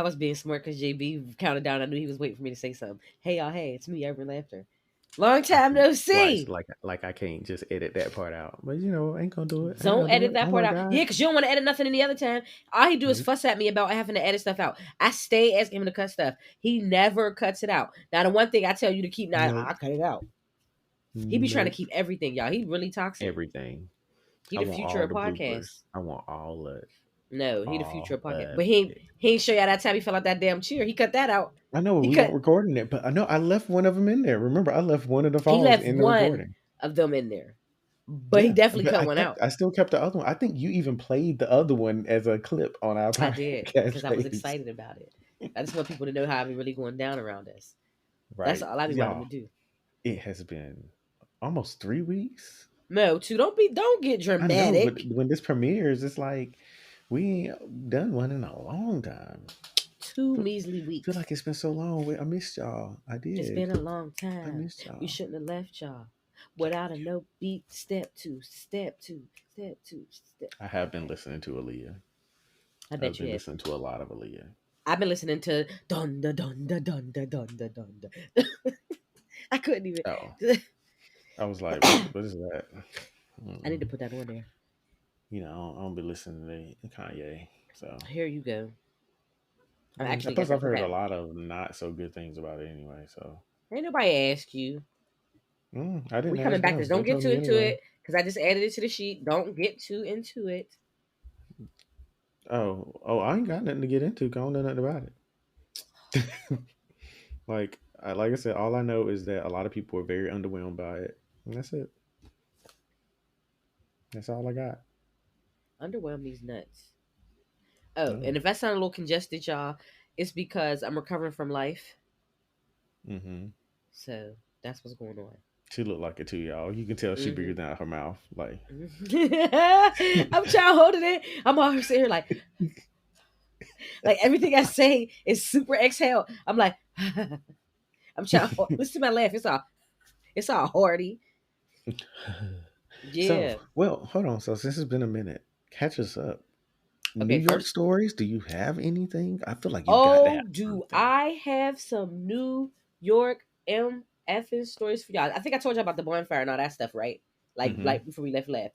I was being smart because JB counted down. I knew he was waiting for me to say something. Hey y'all, hey, it's me, Ever Laughter. Long time no see. Like I can't just edit that part out, but you know, ain't gonna do it. Ain't Don't gonna do edit it. that Oh part my out. god. Yeah, because you don't want to edit nothing any other time. All he do is Nope. fuss at me about having to edit stuff out. I stay asking him to cut stuff. He never cuts it out. Now, the one thing I tell you to keep, now Nope. I cut it out. He be trying to Nope. keep everything, y'all. He really toxic. Everything. He I the want future all of the bloopers. podcasts. I want all of it. No, he the future All of podcast. of But it. he ain't show y'all that time he fell out that damn chair. He cut that out. I know He we cut. weren't recording it, but I know I left one of them in there. Remember, I left one of the He falls left in the one recording. of them in there, but he Yeah, definitely but cut one out. I still kept the other one. I think you even played the other one as a clip on our I did podcast because I was page. excited about it. I just want people to know how I be really going down around us. That's Right, all I be wanting y'all. to do. It has been almost 3 weeks. No, too. Don't get I know, but dramatic. when this premieres, it's like we ain't done one in a long time. 2 measly Feel weeks. like it's been so long. I missed y'all. I It's did. been a long I time. missed We y'all. shouldn't have left y'all without a no beat. Step two, step two, step two, step. I have been listening to Aaliyah. I I've bet you been have. listening to a lot of Aaliyah. I've been listening to dun da dun da dun da dun da dun da. I couldn't even. Oh, I was like, what is that? I need to put that on there. You know, I don't be listening to Kanye. So Here you go. I'm and actually plus, I've gonna heard a okay. lot of not so good things about it anyway. So Ain't nobody ask you. I We didn't coming ask back to them. this. They Don't get told too me into anyway. it because I just added it to the sheet. Don't get too into it. Oh, I ain't got nothing to get into. 'Cause I don't know nothing about it. Like I said, all I know is that a lot of people are very underwhelmed by it, and that's it. That's all I got. Underwhelm these nuts. Oh, Oh. and if I sound a little congested, y'all, it's because I'm recovering from life. Mm-hmm. So that's what's going on. She looked like it too, y'all. You can tell she Mm-hmm. breathing out her mouth. Like I'm trying to hold it in. I'm always sitting here like everything I say is super exhale. I'm like, I'm trying to listen to my laugh. It's all hearty. so, Yeah. well, hold on. So since it's been a minute, catch us up. New Okay, York first. stories? Do you have anything? I feel like you got to Oh, have do something. I have some New York MFing stories for y'all? I think I told you about the bonfire and all that stuff, right? Mm-hmm. Like before we left.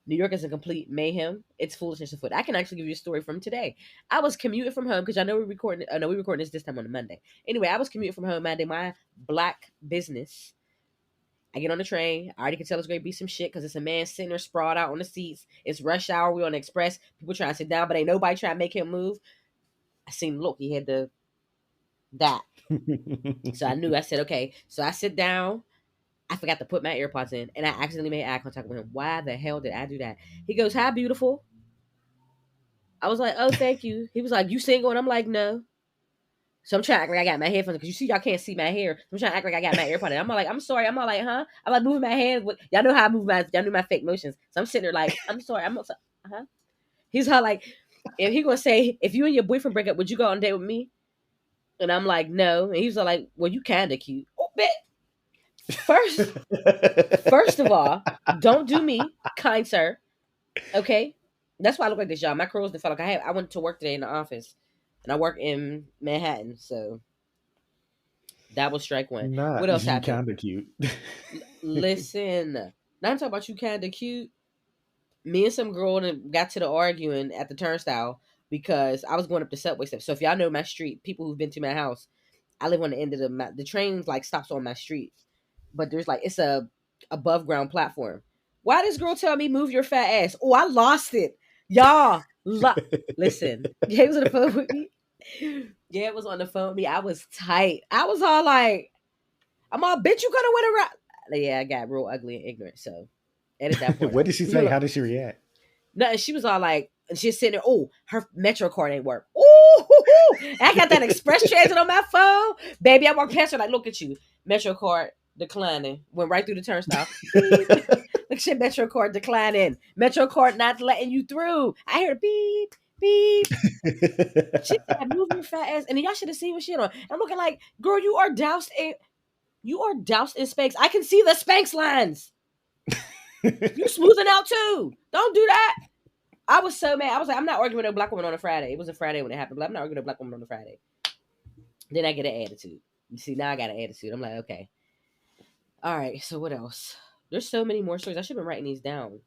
New York is a complete mayhem. It's foolishness afoot. I can actually give you a story from today. I was commuting from home because I know we're recording. I know we're recording this time on a Monday. Anyway, I was commuting from home, minding my black business. I get on the train. I already can tell it's going to be some shit because it's a man sitting there sprawled out on the seats. It's rush hour. We're on the express. People trying to sit down, but ain't nobody trying to make him move. I seen, look, he had that. So I knew. I said, okay. So I sit down. I forgot to put my AirPods in, and I accidentally made eye contact with him. Why the hell did I do that? He goes, "Hi, beautiful." I was like, "Oh, thank you." He was like, "You single?" And I'm like, "No." So I'm trying to act like I got my headphones because you see, y'all can't see my hair. So I'm trying to act like I got my AirPods in. I'm like, "I'm sorry." I'm all like, "Huh?" I'm like moving my hands. With, y'all know how I move my. Y'all know my fake motions. So I'm sitting there like, "I'm sorry." I'm so, huh? He's all like, if he gonna say, "If you and your boyfriend break up, would you go on a date with me?" And I'm like, "No." And he's all like, "Well, you kinda cute." Oh, bet. First of all, don't do me, kind sir. Okay, that's why I look like this, y'all. My curls didn't feel like I went to work today in the office, and I work in Manhattan, so that was strike one. What Not else you happened? kind of cute. Listen, now I'm talking about you kind of cute. Me and some girl got to the arguing at the turnstile because I was going up the subway steps. So if y'all know my street, people who've been to my house, I live on the end of the train like stops on my street, but there's like it's a above ground platform. Why this girl tell me move your fat ass? Oh, I lost it, y'all. Listen, yeah, it was on the phone with me. Yeah, it was on the phone with me. I was tight. I was all like, I'm all bitch. You gonna win around? Yeah, I got real ugly and ignorant. So edit that part What out. did she say? How did she react? Nothing. She was all like, and she's sitting there. Oh, her Metro card ain't work. Ooh, I got that Express Transit on my phone, baby. I walked past her like, look at you, Metro card declining. Went right through the turnstile. Beep. Look at your Metro card declining. Metro card not letting you through. I hear beep beep. She said, "Move your fat ass," and then y'all should have seen what she had on. I'm looking like, girl, you are doused in Spanx. I can see the Spanx lines. You smoothing out too. Don't do that. I was so mad. I was like, I'm not arguing with a black woman on a Friday. It was a Friday when it happened, but I'm not arguing with a black woman on a Friday. Then I get an attitude. You see, now I got an attitude. I'm like, okay. All right, so what else? There's so many more stories. I should have been writing these down.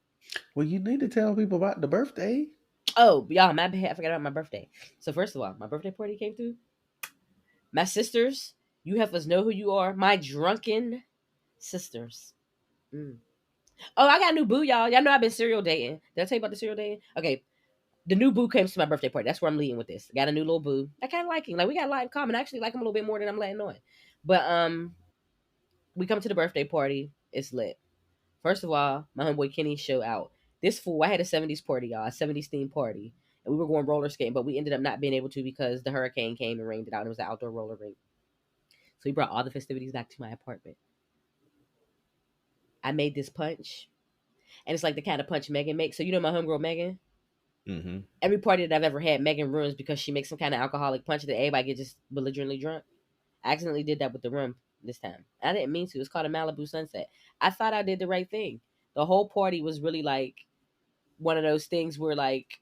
Well, you need to tell people about the birthday. Oh, y'all, my bad. I forgot about my birthday. So first of all, my birthday party came through. My sisters, you have us know who you are. My drunken sisters. Mm. Oh, I got a new boo, y'all. Y'all know I've been serial dating. Did I tell you about the serial dating? Okay, the new boo came to my birthday party. That's where I'm leading with this. Got a new little boo. I kind of like him. Like we got a lot in common. I actually like him a little bit more than I'm letting on. But we come to the birthday party. It's lit. First of all, my homeboy Kenny showed out. This fool, I had a 70s party, y'all, a 70s theme party. And we were going roller skating, but we ended up not being able to because the hurricane came and rained it out. It was an outdoor roller rink. So he brought all the festivities back to my apartment. I made this punch. And it's like the kind of punch Megan makes. So you know my homegirl Megan? Mm-hmm. Every party that I've ever had, Megan ruins because she makes some kind of alcoholic punch that everybody gets just belligerently drunk. I accidentally did that with the rum this time. I didn't mean to. It's called a Malibu Sunset. I thought I did the right thing. The whole party was really like one of those things where like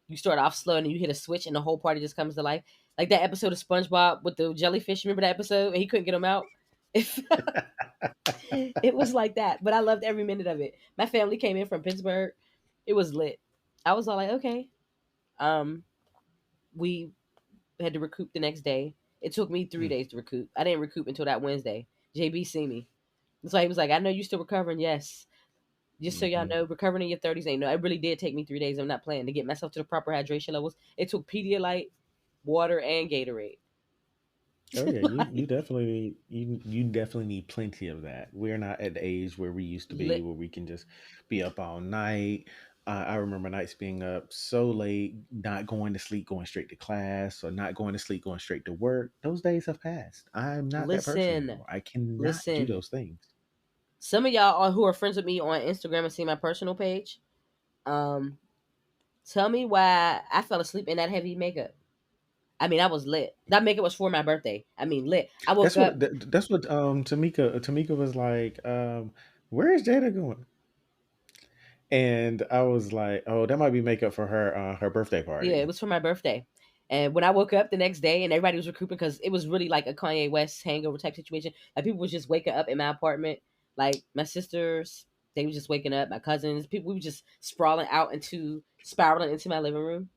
you start off slow and then you hit a switch and the whole party just comes to life. Like that episode of SpongeBob with the jellyfish. Remember that episode? And he couldn't get them out. It was like that, but I loved every minute of it. My family came in from Pittsburgh. It was lit. I was all like, okay. We had to recoup the next day. It took me 3 days to recoup. I didn't recoup until that Wednesday. JB see me. So he was like, I know you still recovering. Yes. Just so y'all Mm-hmm. know, recovering in your 30s ain't no. It really did take me 3 days. I'm not playing to get myself to the proper hydration levels. It took Pedialyte, water, and Gatorade. Oh yeah, you Like, definitely you definitely need plenty of that. We're not at the age where we used to be, lit, where we can just be up all night. I remember nights being up so late, not going to sleep, going straight to class, or not going to sleep, going straight to work. Those days have passed. I'm not that person listen, anymore. I cannot do listen. those things. Some of y'all who are friends with me on Instagram and see my personal page, um, tell me why I fell asleep in that heavy makeup. I mean, I was lit. That makeup was for my birthday. I mean, lit. I woke up. That's what Tamika was like. Where is Jada going? And I was like, oh, that might be makeup for her birthday Yeah, it party. was for my birthday. And when I woke up the next day and everybody was recouping because it was really like a Kanye West hangover type situation. Like people was just waking up in my apartment. Like my sisters, they were just waking up. My cousins, people, we were just spiraling into my living room.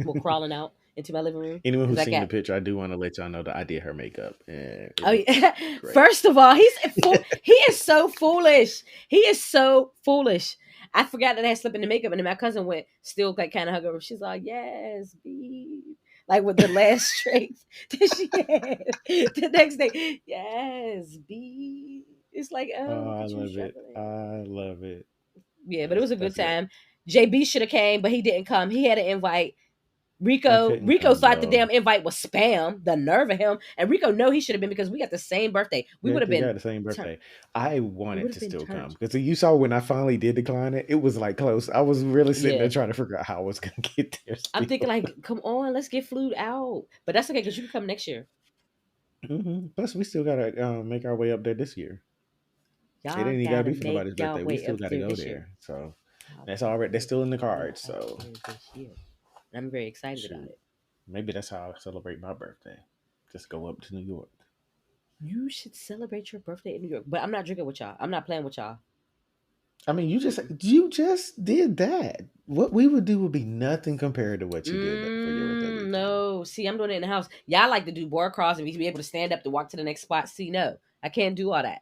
Well, crawling out into my living room Anyone because who's I seen the got. picture, I do want to let y'all know that I did her makeup, and it Oh looked yeah. great. First of all, he is so foolish. He is so foolish. I forgot that I had slipped in the makeup, and then my cousin went still like kind of hug over. She's like, "Yes, B," like with the last strength that she had. The next day, yes, B. It's like, oh, Oh, look I at you love it. struggling. I love it. Yeah, but it was a good That's good. time. JB should have came, but he didn't come. He had an invite. I Rico couldn't Rico come thought the though. damn invite was spam. The nerve of him. And Rico know he should have been because we got the same birthday. We Yeah, would have 'cause we been got the same turned. birthday. I We wanted would have to been still come turned. because you saw when I finally did decline it, it was like close. I was really sitting there Yeah. trying to figure out how I was gonna get there I'm thinking still. like, come on, let's get flued out. But that's okay because you can come next year. Plus, we still gotta make our way up there this year. It Y'all ain't even gotta gotta be for make nobody's y'all birthday. We way still up gotta there go this year. there. So Y'all that's gotta already that's make still in the your way cards. up So there this year. And I'm very excited about shoot, it. maybe that's how I celebrate my birthday. Just go up to New York. You should celebrate your birthday in New York. But I'm not drinking with y'all. I'm not playing with y'all. I mean, you just did that. What we would do would be nothing compared to what you did for your birthday weekend. No. See, I'm doing it in the house. Y'all like to do bar crawls and be able to stand up to walk to the next spot. See, no. I can't do all that.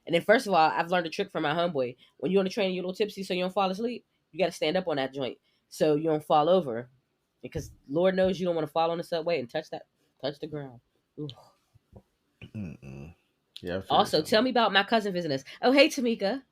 And then first of all, I've learned a trick from my homeboy. When you're on the train and you're a little tipsy so you don't fall asleep, you gotta stand up on that joint so you don't fall over. Because Lord knows you don't want to fall on the subway and touch the ground. Ooh. Mm-mm. Yeah, I figured Also, something tell out. me about my cousin visiting us. Oh, hey Tamika.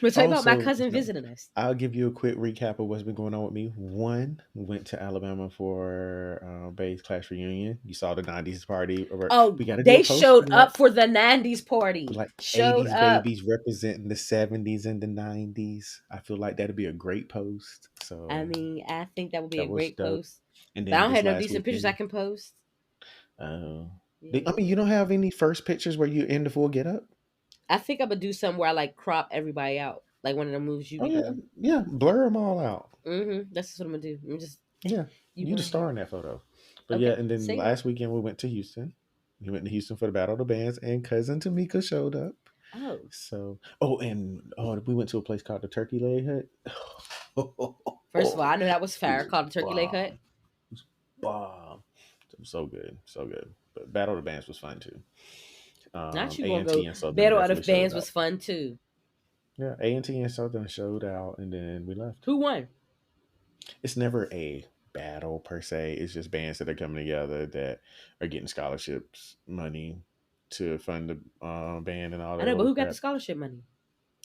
We'll tell you about my Also, cousin so visiting us. I'll give you a quick recap of what's been going on with me. One, went to Alabama for Bay's class reunion. You saw the '90s party. Oh, We got to do a they post showed on that. up for the 90s party. Like Showed '80s up. babies representing the '70s and the '90s. I feel like that'd be a great post. I So mean, I think that would be that a was great dope. post. And But I then don't this have no last decent pictures I weekend, can post. uh, I Yeah. mean, you don't have any first pictures where you in the full get up. I think I'm gonna do something where I like crop everybody out. Like one of the moves you Oh be yeah, doing. yeah. Blur them all out. That's what I'm gonna do. I'm just Yeah, you you the want to. star in that photo. But yeah, Okay, and then say that. last weekend we went to Houston. We went to Houston for the Battle of the Bands, and cousin Tamika showed up. Oh, So, we went to a place called the Turkey Leg Hut. first of all, I know that was It fair. was Called the turkey leg hut. bomb. It was bomb. It was so good, so good. But Battle of the Bands was fun too. Not you A gonna and go. T and Southern Battle out definitely of showed bands out. was fun too. Yeah, A&T and Southern showed out, and then we left. Who won? It's never a battle per se. It's just bands that are coming together that are getting scholarships, money to fund the band and all I that know, but old who got the crap. scholarship money?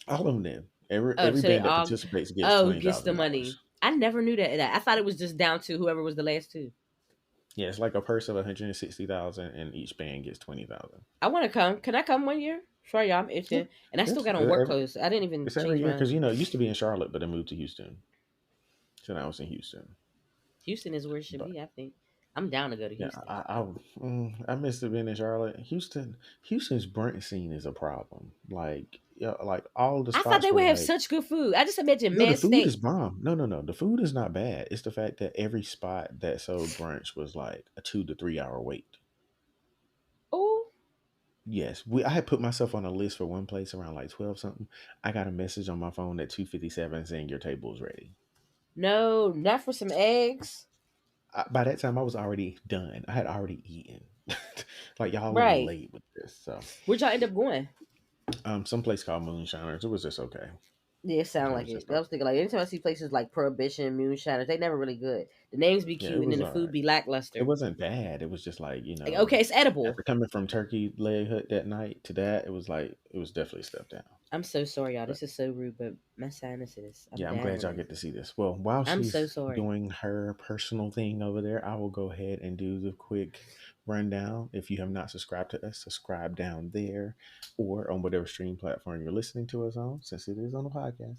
All of them. Oh, Every so they band that all. participates gets Oh, twenty gets the thousand money. dollars. I never knew that. I thought it was just down to whoever was the last two. Yeah, it's like a purse of 160,000, and each band gets 20,000. I want to come. Can I come one year? Sure, yeah, I'm Yeah, itching. And I still yes, got on work clothes. I didn't even it's every change year my. because it used to be in Charlotte, but it moved to Houston. So now it's in Houston. Houston is where it should But be. I think I'm down to go to yeah, Houston. I missed it being in Charlotte. Houston's brunch scene is a problem. Like yeah, like all the I thought spots they were would have like such good food. I just imagine no, the mad food is steak. bomb. No, no, no, the food is not bad. It's the fact that every spot that sold brunch was like a 2 to 3 hour wait. Oh, Yes, I had put myself on a list for one place around like 12 something. I got a message on my phone at 2:57 saying your table is ready. no, not for some eggs. By that time, I was already done. I had already eaten. Like y'all a little Right. late with this. So, Where'd y'all end up going? some place called Moonshiners. It was just okay. Yeah, it sound It like was it. just I okay. was thinking like anytime I see places like Prohibition, Moonshiners, they never really good. The names be Yeah, cute it and then was the all food right. be It lackluster. wasn't bad. It was just like Like, okay, it's edible. after coming from Turkey Leg Hut that night to that, it was definitely a step down. I'm so sorry, y'all. But This is so rude, but my sinuses. I'm yeah, I'm down glad with y'all it. get to see this. Well, while I'm so she's sorry. doing her personal thing over there, I will go ahead and do the quick rundown. If you have not subscribed to us, subscribe down there or on whatever stream platform you're listening to us on, since it is on the podcast.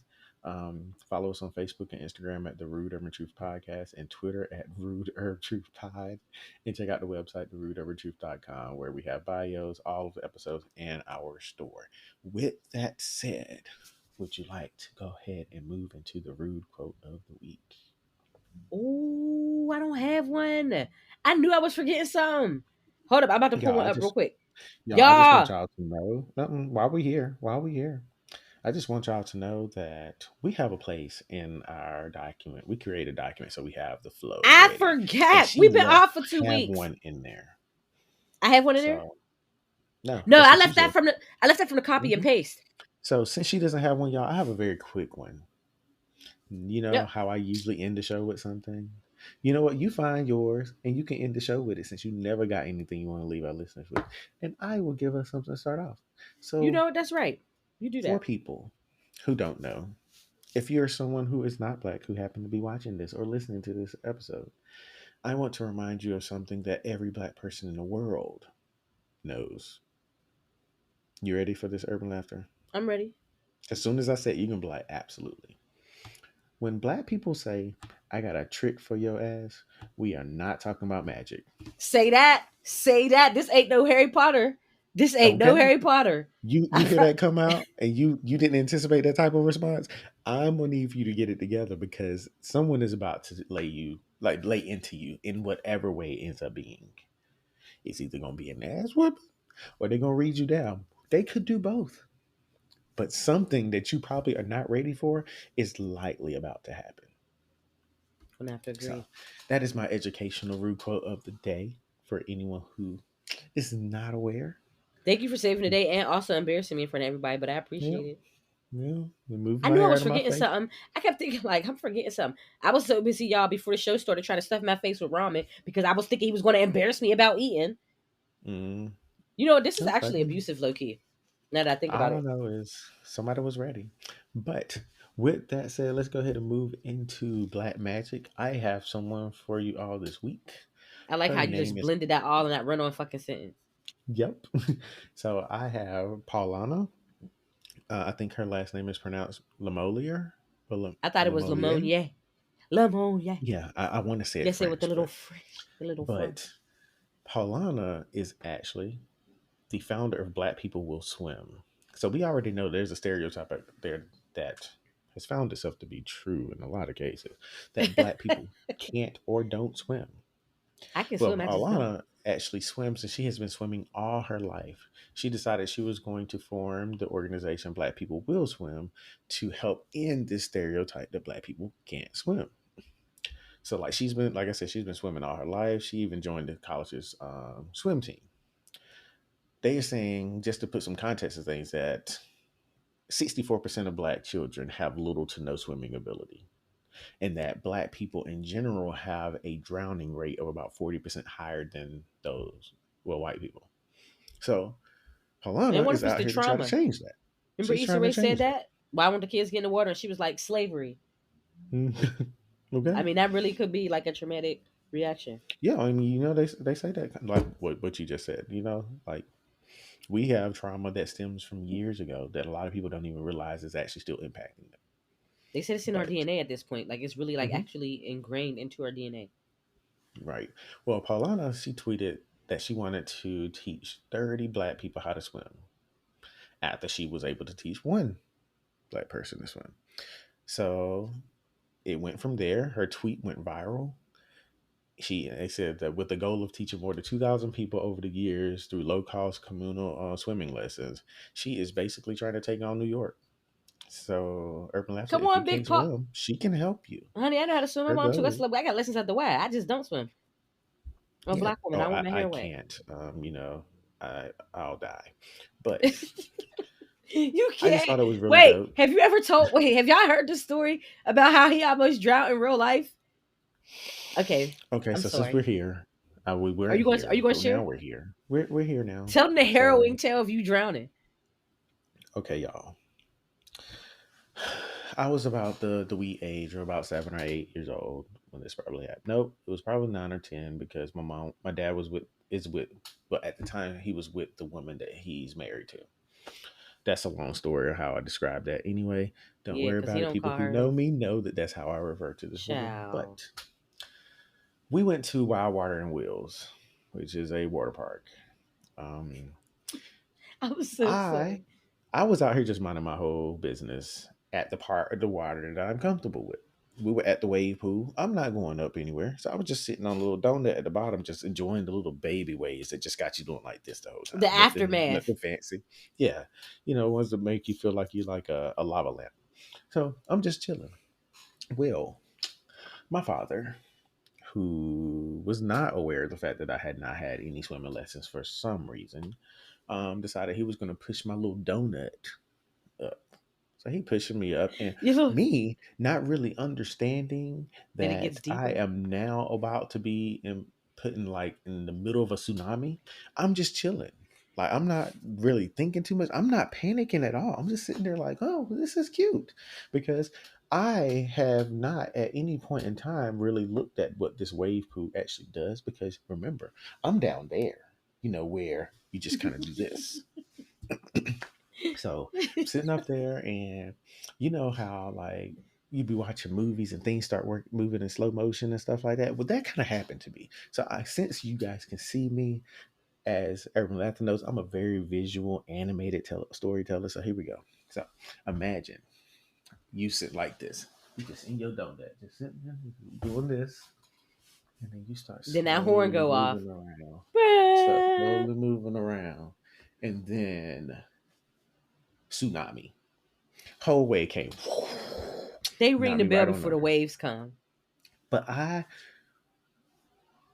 Follow us on Facebook and Instagram at the Rude Urban Truth Podcast and Twitter at Rude Urban Truth Pod. And check out the website, therudeurban.truth.com, where we have bios, all of the episodes, and our store. With that said, would you like to go ahead and move into the rude quote of the week? Oh, I don't have one. I knew I was forgetting some. Hold up, I'm about to pull one up real quick. I just want Y'all, y'all to know, while we here, I just want y'all to know that we have a place in our document. We create a document so we have the flow I ready, and forgot. she We've been left off for 2 weeks. have one in there. I have one in there. So no, No, that's I what you left that said. from the. I left that from the copy and Mhm. paste. So since she doesn't have one, y'all, I have a very quick one. You know Yep. how I usually end the show with something? You know what? You find yours and you can end the show with it since you never got anything you want to leave our listeners with. And I will give us something to start off. You So, know that's right. You do for that. people who don't know, if you're someone who is not black who happen to be watching this or listening to this episode, I want to remind you of something that every black person in the world knows. You ready for this urban laughter? I'm ready. As soon as I say it, you can be like, absolutely. When black people say, I got a trick for your ass, we are not talking about magic. Say that. Say that. This ain't no Harry Potter. This ain't no Okay? Harry Potter. You hear that come out and you didn't anticipate that type of response? I'm gonna need for you to get it together because someone is about to lay into you in whatever way it ends up being. It's either gonna be an ass whoop or they're gonna read you down. They could do both. But something that you probably are not ready for is likely about to happen. I'm gonna have to So agree. that is my educational rude quote of the day for anyone who is not aware. Thank you for saving the day and also embarrassing me in front of everybody, but I Yeah, appreciate it. yeah. Move I my knew I hair was out of my forgetting face. something. I kept thinking like I'm forgetting something. I was so busy, y'all, before the show started trying to stuff my face with ramen because I was thinking he was going to embarrass me about eating. Mm, You know, this is okay. actually abusive, low key. Now that I think about All I it, know is somebody was ready. But with that said, let's go ahead and move into Black Magic. I have someone for you all this week. I like how Her you name just is blended that all in that run on fucking sentence. Yep. So I have Paulana. I think her last name is pronounced Lamolier or I thought it was Lamolier. Lamonier. Lamonier. Yeah, I want to say it Yes, say with the French, little French, the little French. but Paulana is actually the founder of Black People Will Swim. So we already know there's a stereotype out there that has found itself to be true in a lot of cases, that black people can't or don't swim. I can Well, swim, I just don't. Alana actually swims and she has been swimming all her life. She decided she was going to form the organization Black People Will Swim to help end this stereotype that black people can't swim. So, like, she's been, like I said, she's been swimming all her life. She even joined the college's swim team. They are saying, just to put some context to things, that 64% of black children have little to no swimming ability, and that black people in general have a drowning rate of about 40% higher than those, well, white people. So And Paulana what is if it's out the here to try to trauma? change that. Remember She's Issa trying to Rae said change that. that? Why won't the kids get in the water? And she was like, slavery. I Okay. mean, that really could be like a traumatic reaction. Yeah, I mean, they say that, like what you just said. Like, we have trauma that stems from years ago that a lot of people don't even realize is actually still impacting them. They said it's in our But DNA at this point. Like it's really like mhm, actually ingrained into our DNA. right. Well, Paulana, she tweeted that she wanted to teach 30 black people how to swim after she was able to teach one black person to swim. So it went from there. Her tweet went viral. They said that with the goal of teaching more than 2,000 people over the years through low cost communal swimming lessons, she is basically trying to take on New York. So, Urban Lab said, Come if you on, can't Big Pop. swim, she can help you. Honey, I know how to swim. My Her mom too. goal. I got lessons at the Y. I just don't swim. I'm a Yeah. black woman. Oh, I want my I hair wet. can't. I'll die. But You I just can't. thought it was really Wait, dope. have you ever told? Wait, have y'all heard the story about how he almost drowned in real life? Okay, Okay, I'm so since we're sorry. here, we Are weren't you going? To, are you here, going to but now share? we're here. We're here now. Tell them the harrowing So, tale of you drowning. okay, y'all. I was about the wee age, or about 7 or 8 years old when this probably happened. Nope, it was probably 9 or 10, because my dad is with, but at the time he was with the woman that he's married to. That's a long story of how I describe that. Anyway, don't Yeah, worry because he about it. don't People call who her know me know that that's how I refer to this woman. child. But we went to Wild Water and Wheels, which is a water park. Um, I'm so I sorry. I was out here just minding my whole business at the part of the water that I'm comfortable with. We were at the wave pool. I'm not going up anywhere. So I was just sitting on a little donut at the bottom, just enjoying the little baby waves that just got you doing like this the whole The time. aftermath. Nothing fancy. Yeah. Ones that make you feel like you're like a lava lamp. So I'm just chilling. Well, my father, who was not aware of the fact that I had not had any swimming lessons for some reason, decided he was going to push my little donut up. So he pushing me up, and You know me not really understanding that it gets that I deeper. am now about to be put in, like, in the middle of a tsunami. I'm just chilling. Like, I'm not really thinking too much. I'm not panicking at all. I'm just sitting there like, oh, this is cute, because I have not at any point in time really looked at what this wave pool actually does. Because remember, I'm down there, where you just kind of do this. So I'm sitting up there, and you know how, like, you be watching movies and things start moving in slow motion and stuff like that. Well, that kind of happened to me. So since you guys can see me, as everyone Latin knows, I'm a very visual, animated storyteller. So here we go. So imagine you sit like this. You just in your donut, just sitting there doing this, and then you start Then that horn slowly go off. moving around. Start slowly moving around, and then tsunami. Whole wave came, They ring knocked the me bell right on before the under. waves come. But I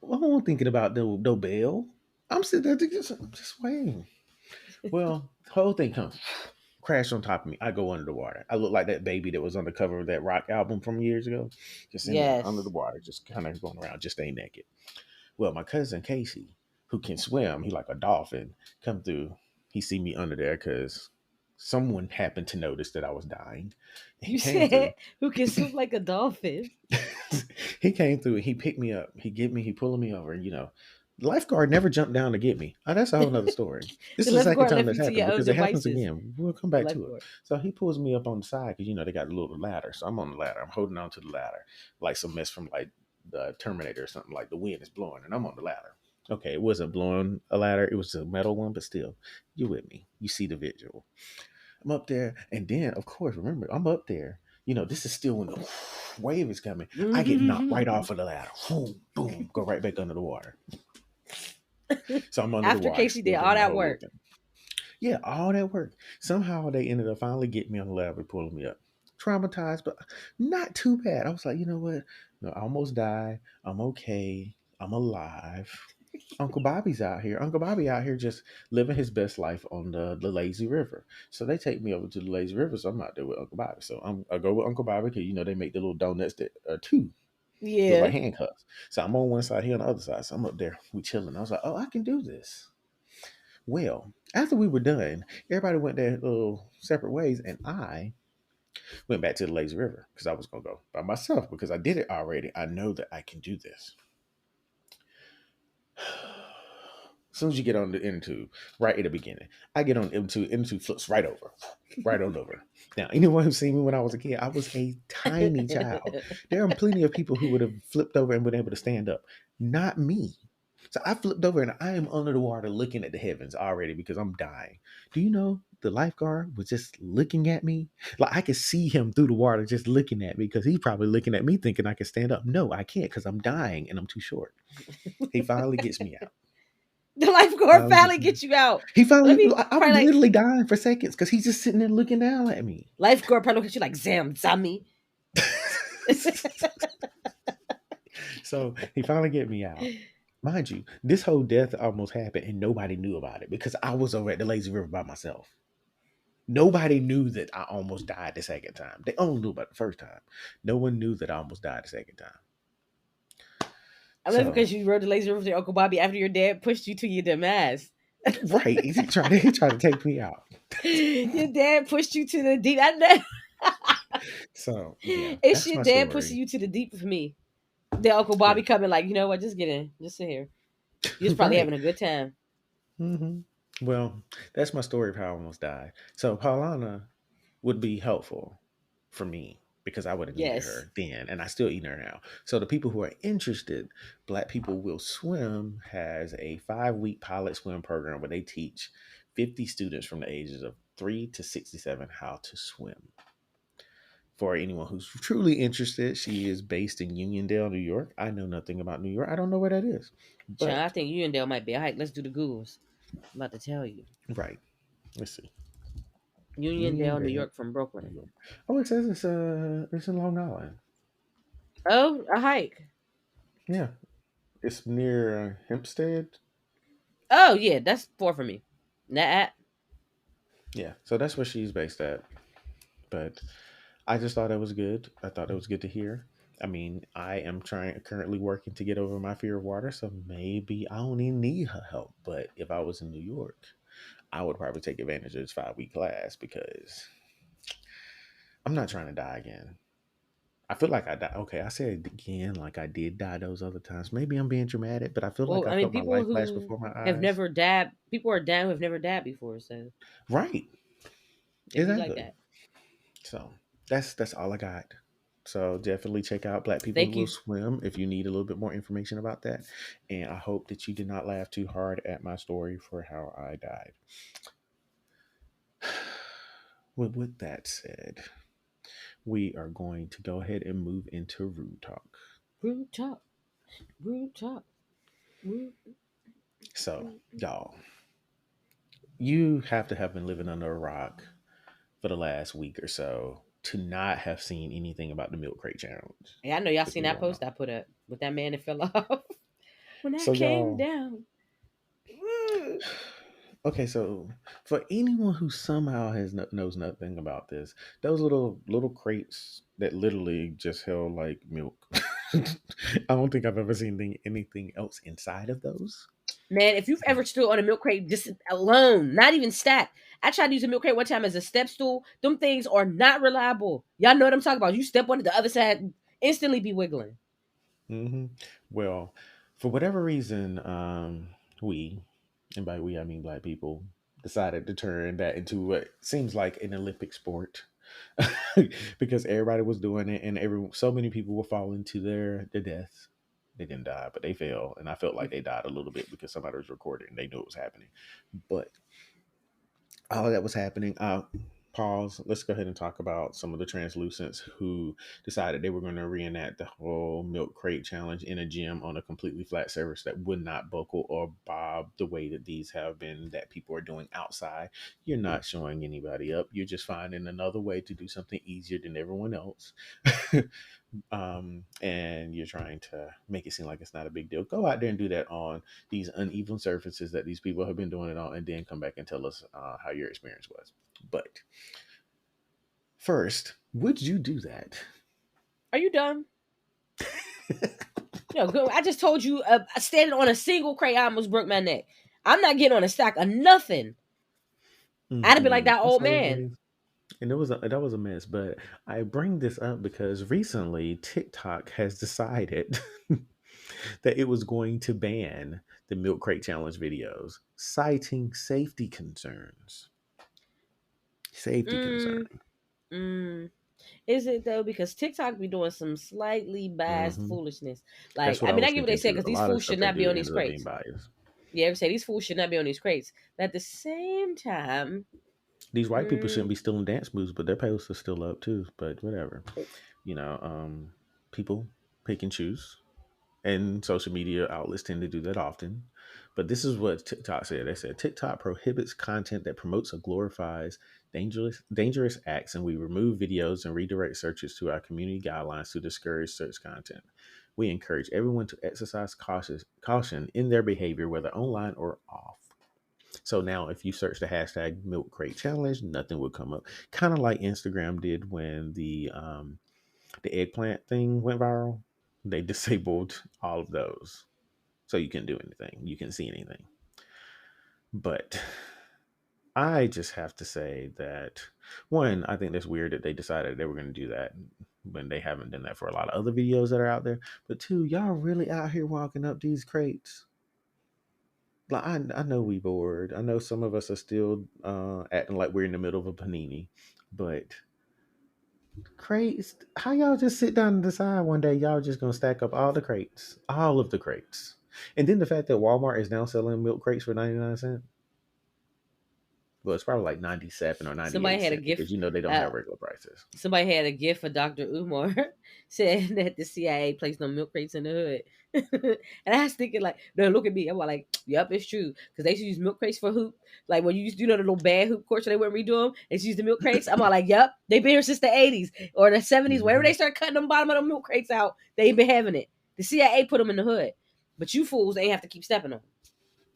wasn't thinking about no bell. I'm sitting there just waiting. Well, the whole thing comes, crash on top of me. I go under the water. I look like that baby that was on the cover of that rock album from years ago, just in there under the Yes. water, just kind of going around, just staying naked. Well, my cousin Casey, who can swim, he like a dolphin, come through. He see me under there because someone happened to notice that I was dying. He You came said through. who can swim like a dolphin. He came through and he picked me up. He pulling me over. And, the lifeguard never jumped down to get me. Oh, that's a whole nother story. This The is the second lifeguard time left that's you to happened, your own because it happens devices. again. We'll come The back to it. lifeguard. So he pulls me up on the side because, they got a little ladder. So I'm on the ladder. I'm holding on to the ladder like some mess from, like, the Terminator or something. Like the wind is blowing and I'm on the ladder. Okay, it wasn't blowing a ladder. It was a metal one, but still, you with me. You see the visual. I'm up there, and then of course, remember, I'm up there. This is still when the wave is coming. I get knocked right off of the ladder. Boom, boom, go right back under the water. So I'm under the After water, Casey did still all doing the that whole work. thing. Yeah, all that work. Somehow they ended up finally getting me on the ladder and pulling me up. Traumatized, but not too bad. I was like, you know what? No, I almost died. I'm okay. I'm alive. Uncle Bobby's out here. Uncle Bobby out here just living his best life on the lazy river. So they take me over to the lazy river. So I'm out there with Uncle Bobby. So I go with Uncle Bobby because they make the little donuts that are two look Yeah. like handcuffs. So I'm on one side, he on the other side. So I'm up there, we chilling. I was like, oh, I can do this. Well, after we were done, everybody went their little separate ways, and I went back to the lazy river because I was gonna go by myself because I did it already. I know that I can do this. As soon as you get on the M2, right at the beginning, I get on M2, M2 flips right over, right on over. Now, anyone who's seen me when I was a kid, I was a tiny child. There are plenty of people who would have flipped over and been able to stand up. Not me. So I flipped over and I am under the water looking at the heavens already because I'm dying. Do you know the lifeguard was just looking at me? Like I could see him through the water just looking at me because he's probably looking at me thinking I can stand up. No, I can't because I'm dying and I'm too short. He finally gets me out. The lifeguard Finally finally gets me. gets you out. He Let finally, me I was probably like literally dying for seconds because he's just sitting there looking down at me. lifeguard probably look at you like Zam Zami. So he finally get me out. Mind you, this whole death almost happened and nobody knew about it because I was over at the lazy river by myself. Nobody knew that I almost died the second time. They only knew about the first time. No one knew that I almost died the second time. I love it So, because you rode the lazy river with your Uncle Bobby after your dad pushed you to your demise. right, he tried to take me out. Your dad pushed you to the deep. I know. So, yeah, It's that's your my dad pushing story. you to the deep for me. The Uncle Yeah, Bobby coming like, you know what? Just get in. Just sit here. You was probably right. having a good time. hmm Well, that's my story of how I almost died. So, Paulana would be helpful for me because I would have needed Yes. her then, and I still need her now. So the people who are interested, Black People Will Swim has a 5-week pilot swim program where they teach 50 students from the ages of 3 to 67 how to swim. For anyone who's truly interested, she is based in Uniondale, New York. I know nothing about New York. I don't know where that is, Child, but I think you and Dale might be all right. Let's do the Googles. I'm about to tell you. right. Let's see. Uniondale, New Uniondale, York from New Brooklyn. York. Oh, it says it's in Long Island. Oh, a hike. Yeah, it's near Hempstead. Oh, yeah, that's four for me. That Yeah, so that's where she's based at. But I just thought it was good. I thought it was good to hear. I mean, I am currently working to get over my fear of water, so maybe I don't even need her help. But if I was in New York, I would probably take advantage of this 5-week class because I'm not trying to die again. I feel like I died. Okay, I said it again, like I did die those other times. Maybe I'm being dramatic, but I feel like well, I I mean, felt my people life flash who before my have eyes. never dabbed, people are down who have never dabbed before, so Right, it'd be like exactly. that. So that's all I got. So definitely check out Black People Thank Will you. Swim if you need a little bit more information about that. And I hope that you did not laugh too hard at my story for how I died. With that said, we are going to go ahead and move into Rude Talk. Rude talk, rude talk, rude. So, y'all, you have to have been living under a rock for the last week or so to not have seen anything about the milk crate challenge. Hey, I know y'all If seen you that don't know. post I put up with that man that fell off when So that came y'all, down. okay, so for anyone who somehow knows nothing about this, those little crates that literally just held like milk. I don't think I've ever seen anything else inside of those. Man, if you've ever stood on a milk crate just alone, not even stacked. I tried to use a milk crate one time as a step stool. Them things are not reliable. Y'all know what I'm talking about. You step on the other side, instantly be wiggling. hmm Well, for whatever reason, we, and by we I mean Black people, decided to turn that into what seems like an Olympic sport. Because everybody was doing it, and so many people were falling to their deaths. They didn't die, but they fell, and I felt like they died a little bit because somebody was recording and they knew it was happening. But all of that was happening. pause. Let's go ahead and talk about some of the translucents who decided they were going to reenact the whole milk crate challenge in a gym on a completely flat surface that would not buckle or bob the way that these have been that people are doing outside. You're not showing anybody up. You're just finding another way to do something easier than everyone else. And you're trying to make it seem like it's not a big deal. Go out there and do that on these uneven surfaces that these people have been doing it on, and then come back and tell us how your experience was. But first, would you do that? Are you dumb? No, go. I just told you, standing on a single crate, I almost broke my neck. I'm not getting on a stack of nothing. I'd have been like that That's old all it man. is. And that was a mess. But I bring this up because recently TikTok has decided that it was going to ban the milk crate challenge videos, citing safety concerns. Safety Mm, concern. mm. Is it though? Because TikTok be doing some slightly biased Hmm. foolishness. That's Like, what I I mean, I was get what they thinking said too. because A these lot of fools stuff should they not be do on these ends up being crates. biased. Yeah, every say these fools should not be on these crates. But at the same time, These white people shouldn't mm, be stealing dance moves, but their posts are still up too. But whatever, you know, people pick and choose, and social media outlets tend to do that often. But this is what TikTok said. They said TikTok prohibits content that promotes or glorifies dangerous acts, and we remove videos and redirect searches to our community guidelines to discourage such content. We encourage everyone to exercise caution in their behavior, whether online or off. So now, if you search the hashtag milk crate challenge, nothing would come up. Kind of like Instagram did when the eggplant thing went viral. They disabled all of those, so you couldn't do anything. You couldn't see anything. But I just have to say that one, I think that's weird that they decided they were going to do that when they haven't done that for a lot of other videos that are out there. But two, y'all really out here walking up these crates. Like I know we bored. I know some of us are still acting like we're in the middle of a panini, but crates. How y'all just sit down and decide one day y'all just gonna stack up all of the crates, and then the fact that Walmart is now selling milk crates for 99 cents. Well, it's probably like 97 or ninety somebody eight had a cent gift. because you know they don't Uh, have regular prices. Somebody had a gift for Dr. Umar saying that the CIA placed no milk crates in the hood. And I was thinking, like, no, look at me. I'm like, yep, it's true. Because they used to use milk crates for hoop. Like, when you used to do the little bad hoop courts, so they wouldn't redo them, they used to use the milk crates. I'm all like, yep, they've been here since the 80s or the 70s. Whenever Hmm. they start cutting them bottom of the milk crates out, they've been having it. The CIA put them in the hood. But you fools ain't have to keep stepping on them.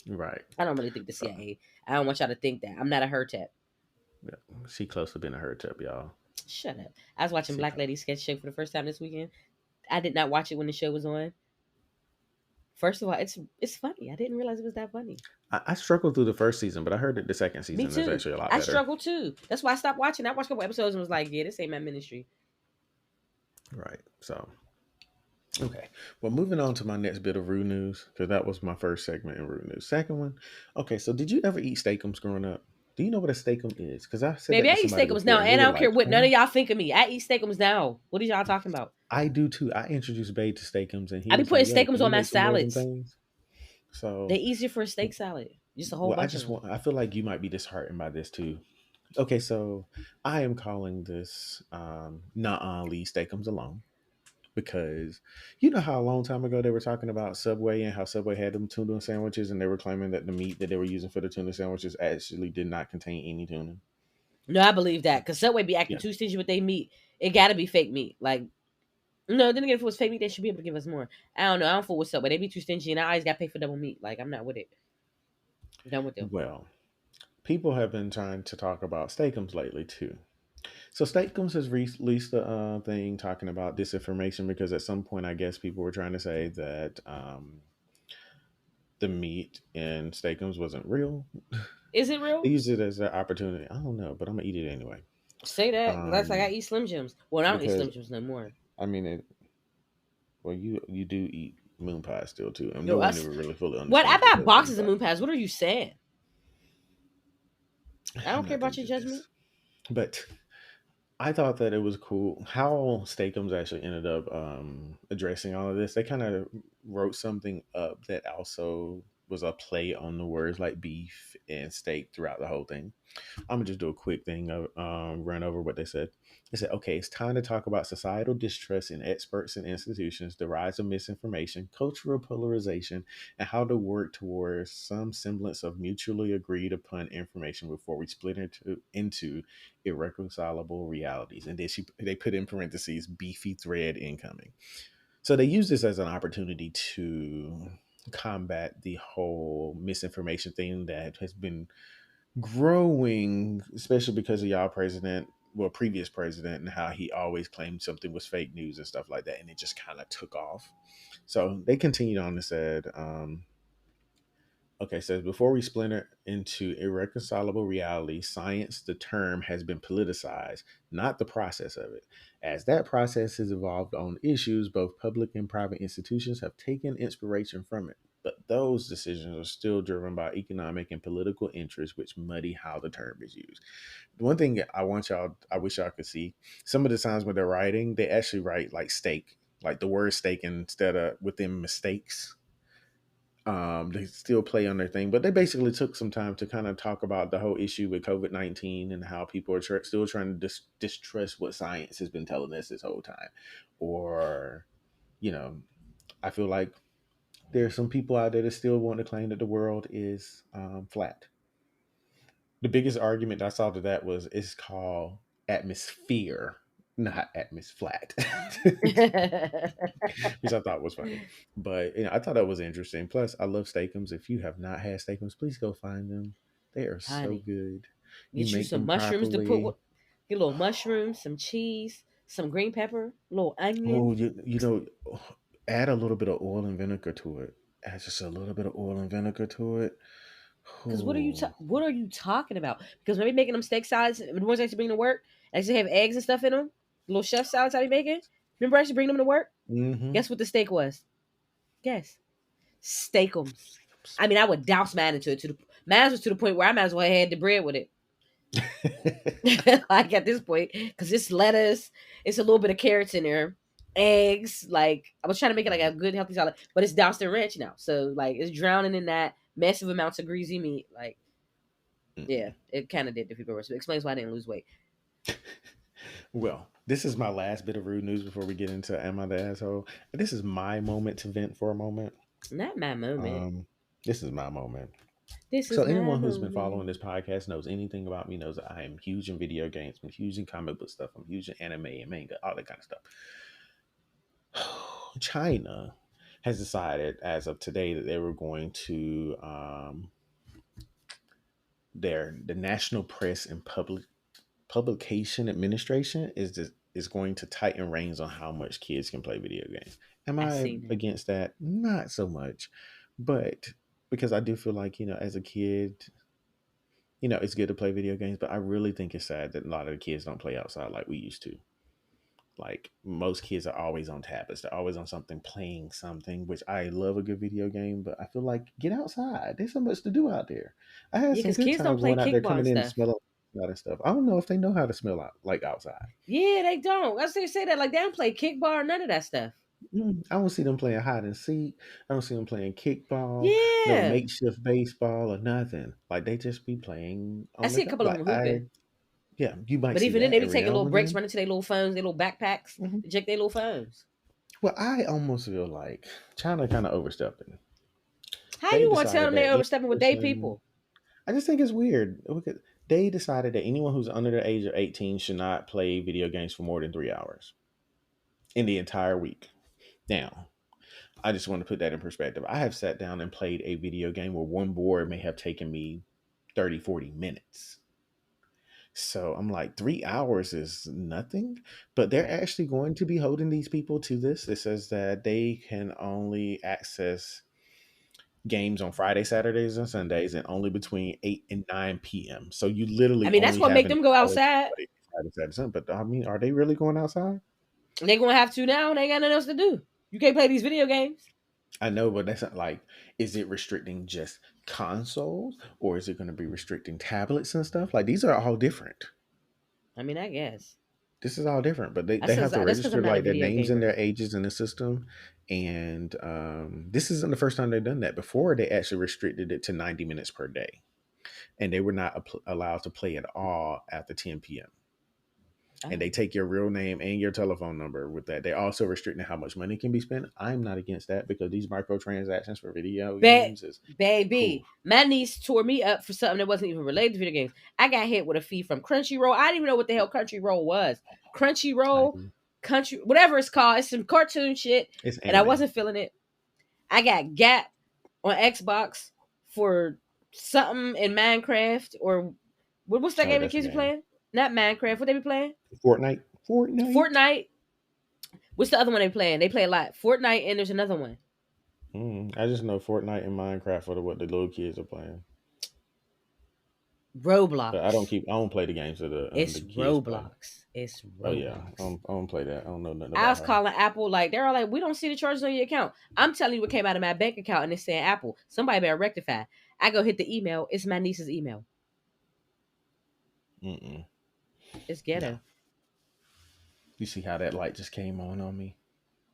Right. I don't really think the So CIA. I don't want y'all to think that. I'm not a her tap. yeah, she close to being a hurt up, y'all. Shut up. I was watching She Black close. Lady Sketch Show for the first time this weekend. I did not watch it when the show was on. First of all, it's funny. I didn't realize it was that funny. I struggled through the first season, but I heard that the second Me season is too. actually a lot I better. struggled too. That's why I stopped watching. I watched a couple episodes and was like, yeah, this ain't my ministry. Right. So okay. Well, moving on to my next bit of rude news, because that was my first segment in rude news. Second one. Okay, so did you ever eat steakums growing up? Do you know what a steakum is? Because I said Baby, that I to eat somebody steakums now, before, and they and I were don't care like, what "Huh?" none of y'all think of me. I eat steakums now. What are y'all talking about? I do too. I introduced Babe to steakums, and he I be was like, putting "Yo, can steakums we on my make some more of them salads. things?" They So, easier for a steak salad. Just a whole well, I bunch of just them. want. I feel like you might be disheartened by this too. Okay, so I am calling this "Nah, leave steakums alone." Because you know how a long time ago they were talking about Subway and how Subway had them tuna sandwiches, and they were claiming that the meat that they were using for the tuna sandwiches actually did not contain any tuna. No, I believe that because Subway be acting Yeah. too stingy with their meat. It got to be fake meat. Like, no, then again, if it was fake meat, they should be able to give us more. I don't know. I don't fool with Subway. They be too stingy, and I always got to pay for double meat. Like, I'm not with it. I'm done with them. Well, people have been trying to talk about steakums lately too. So Steakums has released a thing talking about disinformation because at some point I guess people were trying to say that the meat in Steakums wasn't real. Is it They real? used it as an opportunity. I don't know, but I'm gonna eat it anyway. Say that. That's like I Um, eat Slim Jims. Well, I don't eat because Slim Jims no more. I mean, well, you do eat moon pie still too, and Yo, no one us. ever really fully What? I understands what buy that is boxes of about. moon pies. What are you saying? I I'm don't care not gonna about your do judgment. this, but I thought that it was cool how Steakums actually ended up addressing all of this. They kind of wrote something up that also was a play on the words like beef and steak throughout the whole thing. I'm gonna just do a quick thing, run over what they said. They said, okay, it's time to talk about societal distrust in experts and institutions, the rise of misinformation, cultural polarization, and how to work towards some semblance of mutually agreed upon information before we split into irreconcilable realities. And then they put in parentheses, beefy thread incoming. So they use this as an opportunity to combat the whole misinformation thing that has been growing, especially because of y'all president, well, previous president, and how he always claimed something was fake news and stuff like that, and it just kind of took off. So they continued on and said, okay, says before we splinter into irreconcilable reality, science, the term, has been politicized, not the process of it. As that process has evolved on issues, both public and private institutions have taken inspiration from it. But those decisions are still driven by economic and political interests, which muddy how the term is used. One thing I wish y'all could see, some of the times when they're writing, they actually write like steak, like the word steak instead of within mistakes. They still play on their thing, but they basically took some time to kind of talk about the whole issue with COVID-19 and how people are still trying to distrust what science has been telling us this whole time. Or, you know, I feel like there's some people out there that still want to claim that the world is flat. The biggest argument I saw to that was it's called atmosphere, not flat, which I thought was funny. But I thought that was interesting. Plus, I love steakums. If you have not had steakums, please go find them. They are so Honey, good. You get you make some them mushrooms to put. properly. Get a little mushrooms, some cheese, some green pepper, a little onion. Oh, you know, add a little bit of oil and vinegar to it. Add just a little bit of oil and vinegar to it. Because Oh. what are you talking about? Because maybe making them steak salads, the ones I used to bring to work, I used to have eggs and stuff in them. Little chef salads I be making. Remember I used to bring them to work? Mm-hmm. Guess what the steak was? Guess. Steakums. I mean, I would douse mine into it. Mine was to the point where I might as well have had the bread with it. Like at this point, because it's lettuce, it's a little bit of carrots in there, eggs. Like I was trying to make it like a good healthy salad, but it's doused in ranch now, so like it's drowning in that massive amounts of greasy meat. Like yeah, it kind of did defeat purpose. It explains why I didn't lose weight. Well, this is my last bit of rude news before we get into Am I the Asshole? This is my moment to vent for a moment. Not my moment. Um, this is my moment. This So is my anyone who's been following moment. this podcast knows anything about me knows that I am huge in video games. I'm huge in comic book stuff. I'm huge in anime and manga, all that kind of stuff. China has decided as of today that they were going to the National Press and Publication Administration is going to tighten reins on how much kids can play video games. Am I I seen that. against that? Not so much, but because I do feel like as a kid, it's good to play video games, but I really think it's sad that a lot of the kids don't play outside like we used to. Like most kids are always on tablets, they're always on something, playing something, which I love a good video game, but I feel like get outside. There's so much to do out there. I had Yeah, some because good kids don't times play going out there, kickball and coming in and stuff. smelling and stuff. I don't know if they know how to smell out like outside. Yeah, they don't. I say that like they don't play kickball or none of that stuff. I don't see them playing hide and seek. I don't see them playing kickball, no Yeah, makeshift baseball or nothing. Like they just be playing I on see the a go. couple of them hooping. Yeah, you might But see even then, that they be every taking now little and breaks, then. running to their little phones, their little backpacks, hmm to check their little phones. Well, I almost feel like China kind of overstepping. How They you want to tell decided them they that any overstepping with they person. people? I just think it's weird. They decided that anyone who's under the age of 18 should not play video games for more than 3 hours in the entire week. Now, I just want to put that in perspective. I have sat down and played a video game where one board may have taken me 30, 40 minutes. So I'm like, 3 hours is nothing. But they're Right. actually going to be holding these people to this. It says that they can only access games on Friday, Saturdays, and Sundays, and only between 8 and 9 p.m. So you I literally mean, that's only what have make an them go hour outside. Friday, Saturday, Sunday. But I mean, are they really going outside? They gonna have to now. They ain't got nothing else to do. You can't play these video games. I know, but that's not like, is it restricting just consoles or is it going to be restricting tablets and stuff? Like, these are all different. I mean, I guess. This is all different, but they That's have to because I'm register not a like their video names and gamer. their ages in the system. And this isn't the first time they've done that. Before, they actually restricted it to 90 minutes per day, and they were not allowed to play at all after 10 p.m. And Oh. they take your real name and your telephone number with that. They also restricting how much money can be spent. I'm not against that because these microtransactions for video games is ooh, Baby, my niece tore me up for something that wasn't even related to video games. I got hit with a fee from Crunchyroll. I didn't even know what the hell Crunchyroll was. I Crunchyroll, can, country, whatever it's called. It's some cartoon shit, it's and I anime. wasn't feeling it. I got Gap on Xbox for something in Minecraft or what's that Oh, game the that's a kids be game. playing? Not Minecraft. What they be playing? Fortnite. Fortnite. Fortnite. What's the other one they playing? They play a lot. Fortnite and there's another one. I just know Fortnite and Minecraft are what the little kids are playing. But Roblox. I don't play the games that It's the kids play. Roblox. It's Oh yeah, Roblox. I don't play that. I don't know nothing I about was her. calling Apple, like they're all like, we don't see the charges on your account. I'm telling you what came out of my bank account, and it's saying Apple. Somebody better rectify. I go hit the email. It's my niece's email. Mm-mm. It's No, ghetto. you see how that light just came on me?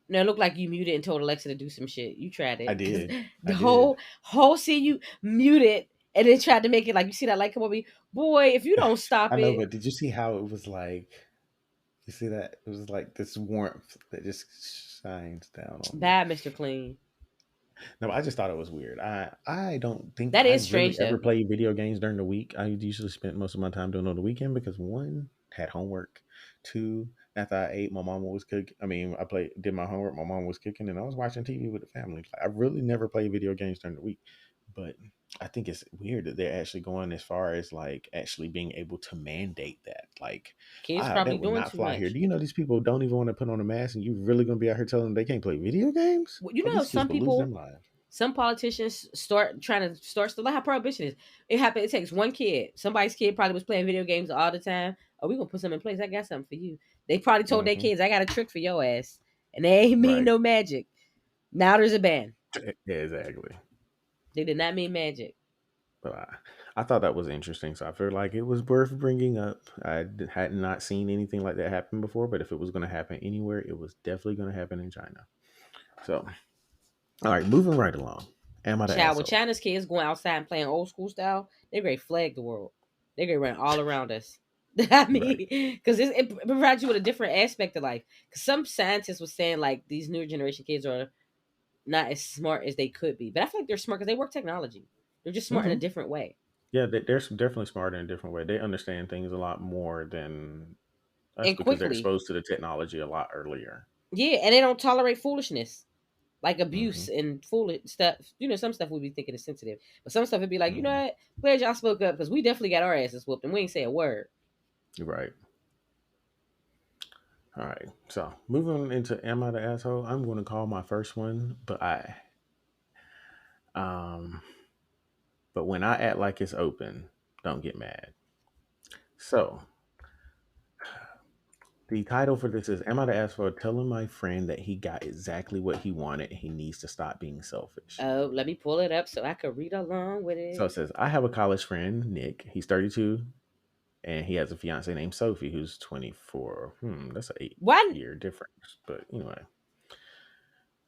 No, it looked like you muted and told Alexa to do some shit. You tried I it because did. I the did. whole scene you muted and then tried to make it like you see that light come on me. Boy, if you don't I stop know, it, but did you see how it was like? You see that it was like this warmth that just shines down on me. bad Mr. Clean. No, I just thought it was weird. I don't think That I is really strange ever though. played video games during the week. I usually spent most of my time doing it on the weekend because one, had homework. Two, after I ate, my mom was cooking. I mean, did my homework. My mom was cooking, and I was watching TV with the family. Like, I really never played video games during the week, but I think it's weird that they're actually going as far as like actually being able to mandate that. Like, Kids probably that would doing not too fly here. much. Do you know these people don't even want to put on a mask, and you really gonna be out here telling them they can't play video games? Well, you Oh, know, these kids some will lose their people, lives. some politicians start trying to start stuff like how prohibition is. It happened. It takes one kid. Somebody's kid probably was playing video games all the time. Oh, we gonna put something in place. I got something for you. They probably told their Hmm. kids, "I got a trick for your ass," and they ain't mean Right. no magic. Now there's a ban. Yeah, exactly. They did not mean magic. But I thought that was interesting, so I feel like it was worth bringing up. Had not seen anything like that happen before, but if it was going to happen anywhere, it was definitely going to happen in China. So, all right, moving right along. Am I the Child, with asshole? China's kids going outside and playing old school style, they're gonna flag the world. They're gonna run all around us. I Right. mean, because it provides you with a different aspect of life. Because some scientists were saying like these newer generation kids are not as smart as they could be, but I feel like they're smart because they work technology. They're just smart in a Hmm. different way Yeah, they're definitely smarter in a different way. They understand things a lot more than us and because they're quickly. exposed to the technology a lot earlier. Yeah, and they don't tolerate foolishness like Hmm. abuse and foolish stuff. You know, some stuff we'd be thinking is sensitive, but some stuff would be like, you know Hmm. what? Glad y'all spoke up because we definitely got our asses whooped and we ain't say a word. You're right. All right. So moving into am I the asshole? I'm going to call my first one, um, but when I act like it's open, don't get mad. So the title for this is "Am I the asshole telling my friend that he got exactly what he wanted and he needs to stop being selfish?" Oh, let me pull it up so I could read along with So it. it says, "I have a college friend, Nick. He's 32, and he has a fiance named Sophie who's 24. That's an eight Why? year difference. But anyway,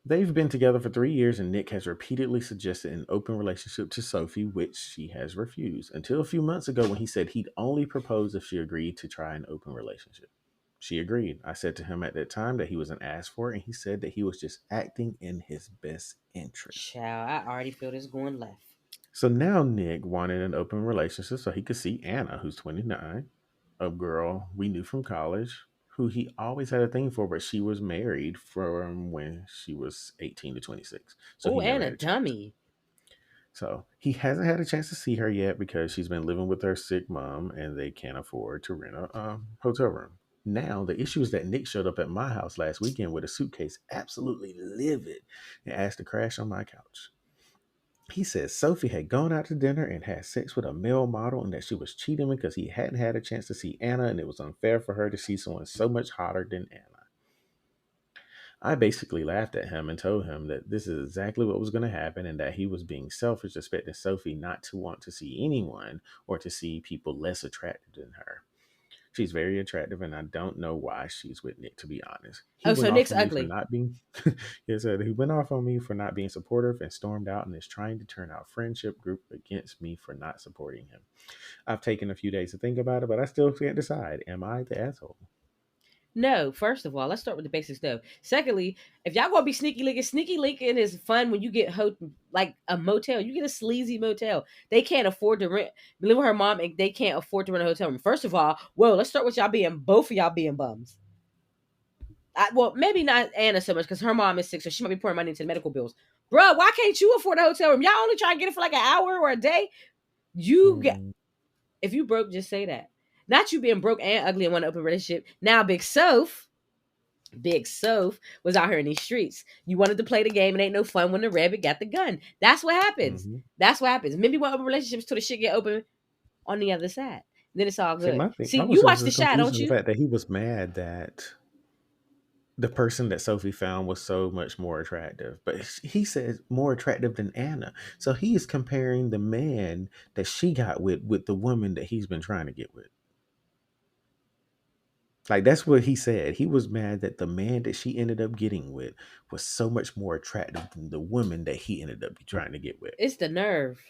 they've been together for 3 years, and Nick has repeatedly suggested an open relationship to Sophie, which she has refused, until a few months ago when he said he'd only propose if she agreed to try an open relationship. She agreed. I said to him at that time that he was an ass for it, and he said that he was just acting in his best interest. Child, I already feel this going left. So now Nick wanted an open relationship so he could see Anna, who's 29, a girl we knew from college, who he always had a thing for, but she was married from when she was 18 to 26. So Oh, he never and a had a chance. dummy. So he hasn't had a chance to see her yet because she's been living with her sick mom and they can't afford to rent a hotel room. Now, the issue is that Nick showed up at my house last weekend with a suitcase, absolutely livid, and asked to crash on my couch. He says Sophie had gone out to dinner and had sex with a male model and that she was cheating because he hadn't had a chance to see Anna and it was unfair for her to see someone so much hotter than Anna. I basically laughed at him and told him that this is exactly what was going to happen and that he was being selfish, expecting Sophie not to want to see anyone or to see people less attractive than her. She's very attractive, and I don't know why she's with Nick. To be honest, he Oh, so went off Nick's on me for ugly. not being. He said he went off on me for not being supportive and stormed out and is trying to turn our friendship group against me for not supporting him. I've taken a few days to think about it, but I still can't decide. Am I the asshole? No, first of all, let's start with the basics though. Secondly, if y'all gonna be sneaky linking is fun when you get like a motel. You get a sleazy motel. They can't afford to rent. Live with her mom, and they can't afford to rent a hotel room. First of all, well, let's start with y'all being both of y'all being bums. Well, maybe not Anna so much because her mom is sick, so she might be pouring money into the medical bills. Bruh, why can't you afford a hotel room? Y'all only try to get it for like an hour or a day. You get Mm, if you broke, just say that. Not you being broke and ugly and want to open a relationship. Now, Big Soph was out here in these streets. You wanted to play the game and ain't no fun when the rabbit got the gun. That's what happens. mm-hmm. That's what happens. Maybe want open relationships till the shit get open on the other side. Then it's all See, good. my thing, See, I you was watch the just shot, confused don't in the you? fact that he was mad that the person that Sophie found was so much more attractive. But he said more attractive than Anna. So he is comparing the man that she got with the woman that he's been trying to get with. Like that's what he said. He was mad that the man that she ended up getting with was so much more attractive than the woman that he ended up trying to get with. It's the nerve.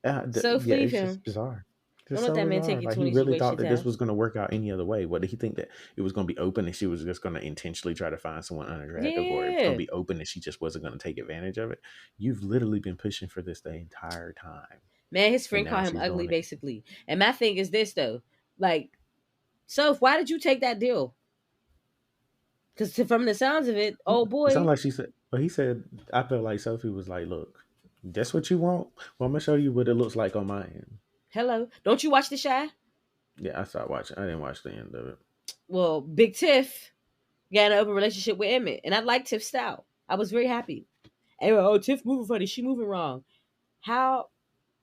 So Yeah, leave it's him. just bizarre. Don't Just let so that man take bizarre. you Like he 20. She really waste thought your that this time. was going to work out any other way. What did he think, that it was going to be open and she was just going to intentionally try to find someone unattractive, or it was going to Yeah. be open and she just wasn't going to take advantage of it? You've literally been pushing for this the entire time, Man, his and friend now called him she's ugly, doing it. basically. And my thing is this though. Like, so why did you take that deal? Because from the sounds of it, oh It sounded boy, like she said, but he said, I felt like Sophie was like, "Look, that's what you want. Well, I'm gonna show you what it looks like on my end." hello. Don't you watch The Shy? Yeah, I started watching. I didn't watch the end of it. Well, Big Tiff got an open relationship with Emmett, and I like Tiff's style. I was very happy. And oh, Tiff moving funny. She moving wrong. How?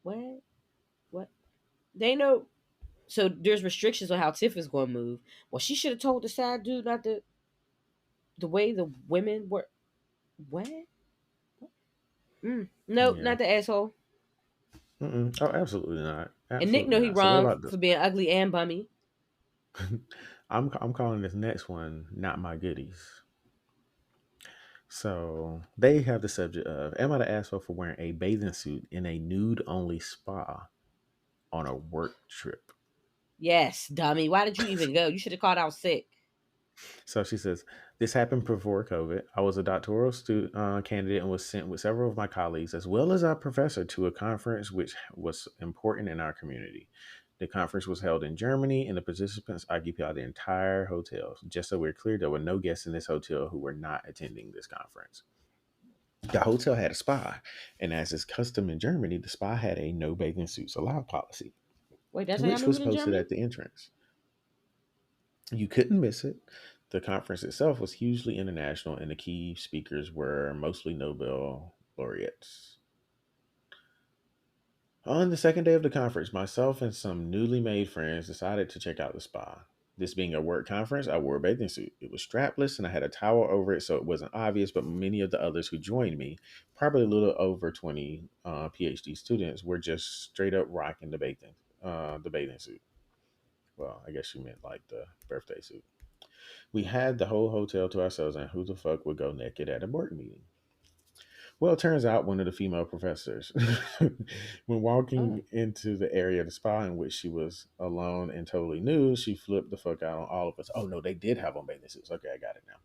What? What? They know. So there's restrictions on how Tiff is going to move. Well, she should have told the side dude not the way the women were. What? Nope, Yeah. not the asshole. Mm-mm. Oh, absolutely not. And Nick Absolutely know he not. So what wrong about the? for being ugly and bummy. I'm calling this next one not my goodies. So they have the subject of, am I the asshole for wearing a bathing suit in a nude only spa on a work trip? Yes, dummy. Why did you even go? You should have called out sick. So she says, this happened before COVID. I was a doctoral student candidate and was sent with several of my colleagues, as well as our professor, to a conference which was important in our community. The conference was held in Germany, and the participants occupied the entire hotel. Just so we're clear, there were no guests in this hotel who were not attending this conference. The hotel had a spa, and as is custom in Germany, the spa had a no bathing suits allowed policy, Wait, that's how y'all which moving was in posted Germany? at the entrance. You couldn't miss it. The conference itself was hugely international, and the key speakers were mostly Nobel laureates. On the second day of the conference, myself and some newly made friends decided to check out the spa. This being a work conference, I wore a bathing suit. It was strapless and I had a towel over it so it wasn't obvious, but many of the others who joined me, probably a little over 20 PhD students, were just straight up rocking the bathing suit. Well, I guess you meant like the birthday suit. We had the whole hotel to ourselves, and who the fuck would go naked at a board meeting? Well, it turns out one of the female professors, when Oh. walking into the area of the spa in which she was alone and totally nude, she flipped the fuck out on all of us. Oh no, they did have on bathing suits. Okay, I got it now.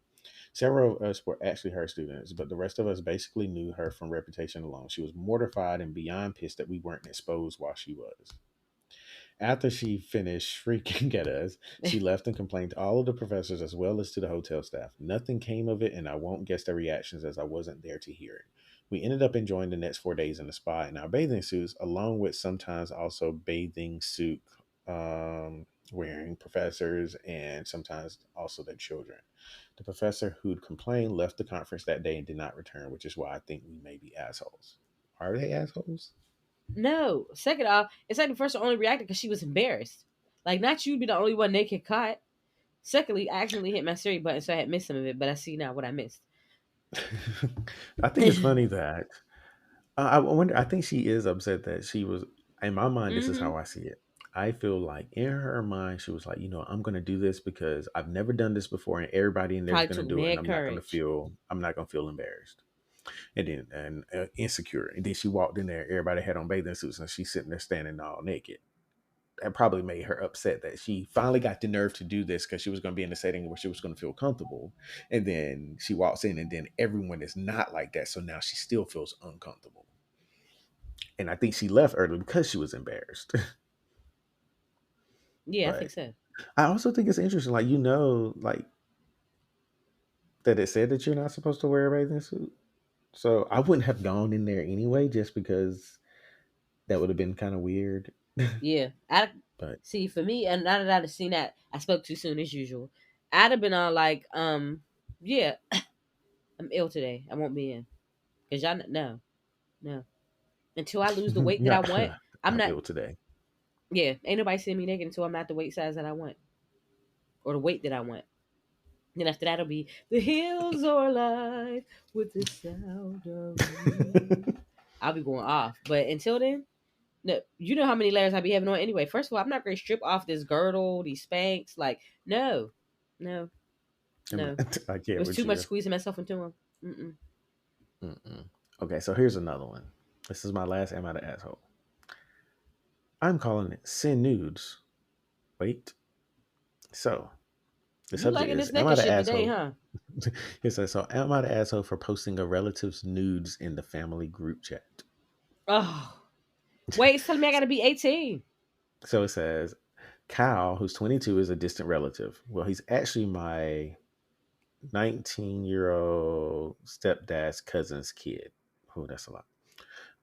Several of us were actually her students, but the rest of us basically knew her from reputation alone. She was mortified and beyond pissed that we weren't exposed while she was. After she finished freaking at us, she left and complained to all of the professors as well as to the hotel staff. Nothing came of it, and I won't guess their reactions as I wasn't there to hear it. We ended up enjoying the next 4 days in the spa in our bathing suits, along with sometimes also bathing suit wearing professors and sometimes also their children. The professor who'd complained left the conference that day and did not return, which is why I think we may be assholes. Are they assholes? No. Second off, it's like the first one only reacted because she was embarrassed. Like, not you be the only one naked caught. Secondly, I accidentally hit my Siri button, so I had missed some of it, but I see now what I missed. I think it's funny that I wonder. I think she is upset that she was. In my mind, this is Mm-hmm. how I see it. I feel like in her mind, she was like, I'm going to do this because I've never done this before, and everybody in there is Probably going to took do it, and mad courage. I'm not going to feel embarrassed and then insecure. And then she walked in there, everybody had on bathing suits, and she's sitting there standing all naked. That probably made her upset that she finally got the nerve to do this because she was going to be in a setting where she was going to feel comfortable. And then she walks in, and then everyone is not like that. So now she still feels uncomfortable. And I think she left early because she was embarrassed. Yeah, I But think so. I also think it's interesting, like that it said that you're not supposed to wear a bathing suit. So I wouldn't have gone in there anyway, just because that would have been kind of weird. Yeah, I But see. For me, and now that I've seen that, I spoke too soon as usual. I'd have been all like, yeah, I'm ill today. I won't be in because y'all no, no. Until I lose the weight that I not, want, I'm I'm not. ill today. Yeah, ain't nobody seeing me naked until I'm at the weight size that I want or the weight that I want. Then after that, it'll be the hills are alive with the sound of music. I'll be going off, but until then, no. You know how many layers I be having on anyway. First of all, I'm not going to strip off this girdle, these Spanx. Like, no, no, no. I It can't was with too much you. squeezing myself into them. Mm-mm. Mm-mm. Okay, so here's another one. This is my last Am I the Asshole? I'm calling it Send Nudes. Wait. So the You subject liking is this Am I naked the shit today, asshole? huh? It says, so am I the asshole for posting a relative's nudes in the family group chat? Oh, wait, it's telling me I got to be 18. So it says, Kyle, who's 22, is a distant relative. Well, he's actually my 19-year-old stepdad's cousin's kid. Oh, that's a lot.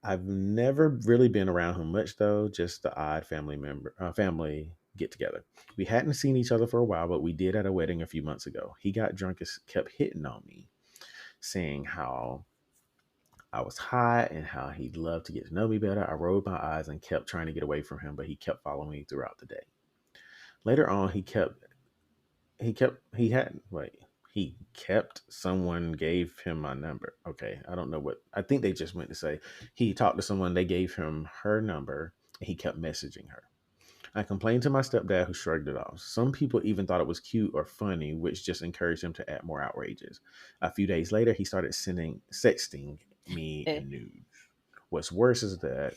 I've never really been around him much though, just the odd family get together. We hadn't seen each other for a while, but we did at a wedding a few months ago. He got drunk and kept hitting on me, saying how I was hot and how he'd love to get to know me better. I rolled my eyes and kept trying to get away from him, but he kept following me throughout the day. Later on, he hadn't wait. He kept someone gave him my number. Okay, I don't know what I think they just went to say. He talked to someone, they gave him her number, and he kept messaging her. I complained to my stepdad, who shrugged it off. Some people even thought it was cute or funny, which just encouraged him to add more outrages. A few days later, he started sexting me Eh. and nudes. What's worse is that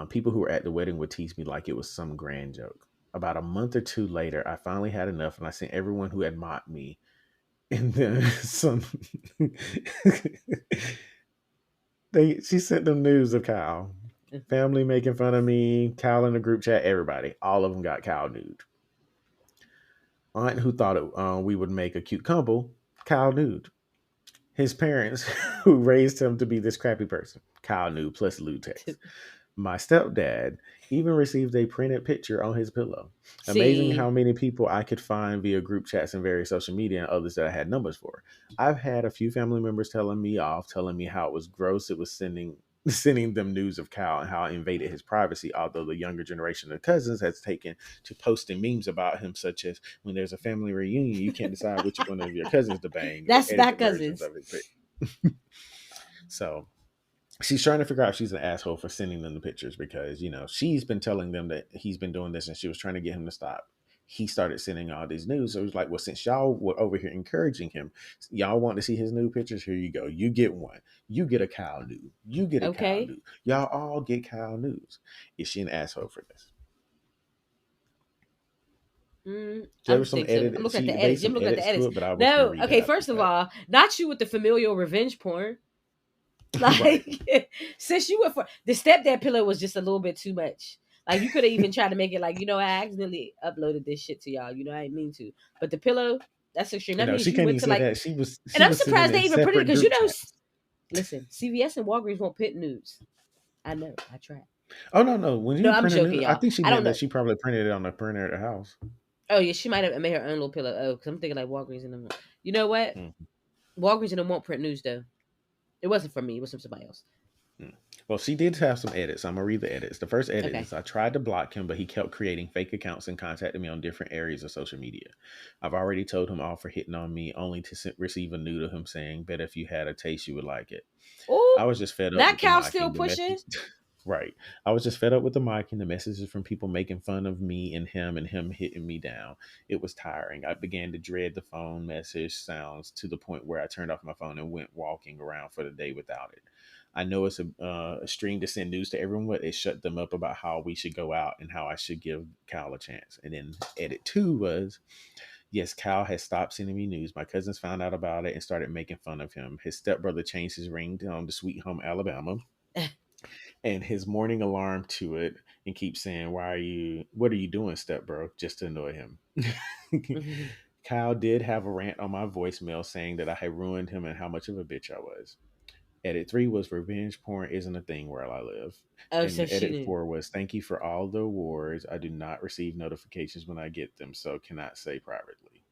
people who were at the wedding would tease me like it was some grand joke. About a month or two later, I finally had enough, and I sent everyone who had mocked me and then some. She sent them news of Kyle. Family making fun of me, Kyle in the group chat, everybody. All of them got Kyle nude. Aunt who thought we would make a cute couple, Kyle nude. His parents who raised him to be this crappy person, Kyle nude plus lewd text. My stepdad even received a printed picture on his pillow. Amazing See, how many people I could find via group chats and various social media and others that I had numbers for. I've had a few family members telling me off, telling me how it was gross. It was sending them news of Cal and how I invaded his privacy, although the younger generation of cousins has taken to posting memes about him, such as when there's a family reunion, you can't decide which one of your cousins to bang or that's not edited versions cousins. of his pic. So she's trying to figure out if she's an asshole for sending them the pictures because she's been telling them that he's been doing this and she was trying to get him to stop. He started sending all these news, so it was like, well, since y'all were over here encouraging him, y'all want to see his new pictures, here you go, you get one, you get a Kyle nude, you get a Kyle Okay. nude, y'all all get Kyle news. Is she an asshole for this? I There was don't some think so. I'm edit, looking at she the made edits. I'm some looking at the edits to edits. it, but I was going to No, read that okay. after the First of fact. all, not you with the familial revenge porn. Right. Like, since you went for the stepdad pillow was just a little bit too much. Like, you could have even tried to make it like, I accidentally uploaded this shit to y'all. I didn't mean to. But the pillow, that's extreme. That means She you can't even went to say like, that. She was and she I'm was sitting surprised they in even printed it separate because group chats. listen, CVS and Walgreens won't print nudes. I know. I tried. Oh no! When No, you I'm print a joking, new, I y'all. think she I don't meant know. that she probably printed it on the printer at the house. Oh yeah, she might have made her own little pillow. Oh, because I'm thinking like Walgreens and them. You know what? Mm, Walgreens and them won't print news though. It wasn't from me. It was from somebody else. mm. Well, she did have some edits. I'm gonna read the edits. The first edit Okay. is I tried to block him, but he kept creating fake accounts and contacting me on different areas of social media. I've already told him off for hitting on me, only to receive a nude of him saying, "Bet if you had a taste, you would like it." Oh, I was just fed up that with the cow still mocking. The pushing. message. Right. I was just fed up with the mic and the messages from people making fun of me and him hitting me down. It was tiring. I began to dread the phone message sounds to the point where I turned off my phone and went walking around for the day without it. I know it's a stream to send news to everyone, but it shut them up about how we should go out and how I should give Cal a chance. And then edit two was, yes, Cal has stopped sending me news. My cousins found out about it and started making fun of him. His stepbrother changed his ringtone to Sweet Home Alabama and his morning alarm to it and keep saying, what are you doing, step bro? Just to annoy him. Kyle did have a rant on my voicemail saying that I had ruined him and how much of a bitch I was. Edit three was revenge porn isn't a thing where I live. Oh, so And she edit knew. four was thank you for all the awards. I do not receive notifications when I get them, so cannot say privately.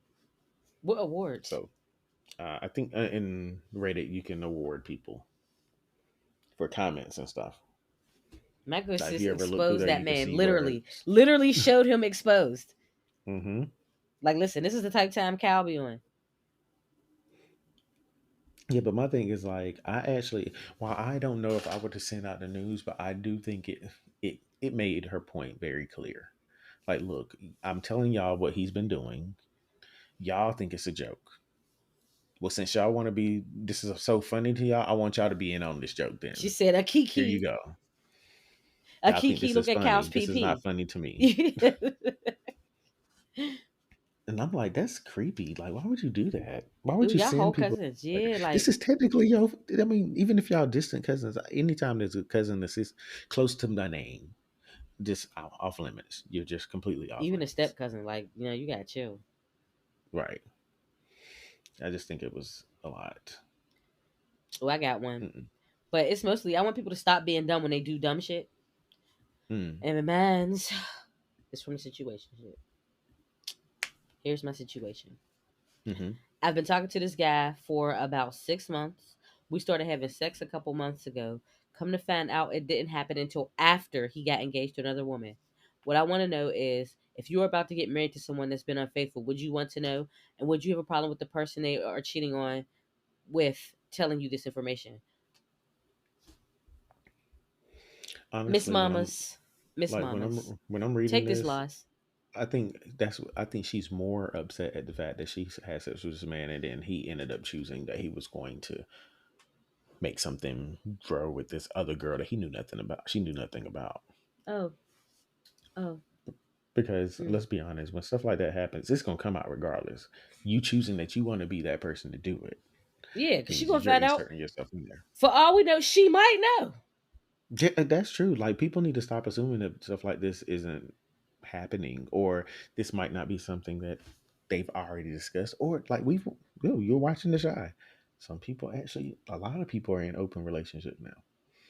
What awards? So I think in Reddit you can award people for comments and stuff. Michael If just you ever look through exposed there, that you can man. see Literally, words. literally showed him exposed. Mm-hmm. Like, listen, this is the type of time Cal be on. Yeah, but my thing is like I actually, while I don't know if I were to send out the news, but I do think it made her point very clear. Like, look, I'm telling y'all what he's been doing. Y'all think it's a joke. Well, since y'all want to be, this is so funny to y'all. I want y'all to be in on this joke. She Then said, a here you Kiki. go. A Y'all think Kiki, this look is at Cal's funny. This is not PP. funny to me. Yeah. And I'm like, that's creepy. Like, why would you do that? Why would Ooh, you y'all whole send people cousins. like Yeah, this like, is technically yo. I mean, even if y'all distant cousins, anytime there's a cousin that's this close to my name, just off limits. You're just completely off even a limits. step cousin, like, you gotta chill. Right. I just think it was a lot. Oh, I got one. Mm-mm. But it's mostly, I want people to stop being dumb when they do dumb shit. Mm. And man's, it's from a situation. Here's my situation. Mm-hmm. I've been talking to this guy for about 6 months. We started having sex a couple months ago. Come to find out, it didn't happen until after he got engaged to another woman. What I want to know is, if you're about to get married to someone that's been unfaithful, would you want to know? And would you have a problem with the person they are cheating on with telling you this information? Miss Honestly, Mamas, Miss Mamas, when I'm reading take this this, loss. I think she's more upset at the fact that she had sex with this man and then he ended up choosing that he was going to make something grow with this other girl that he knew nothing about. She knew nothing about. Oh, oh, Because mm. let's be honest, when stuff like that happens, it's gonna come out regardless. You choosing that you want to be that person to do it Yeah, because she means gonna you're find out. inserting yourself in there. For all we know, she might know. Yeah, that's true. Like people need to stop assuming that stuff like this isn't happening, or this might not be something that they've already discussed, or like you're watching the shy. Some people actually, a lot of people are in open relationships now.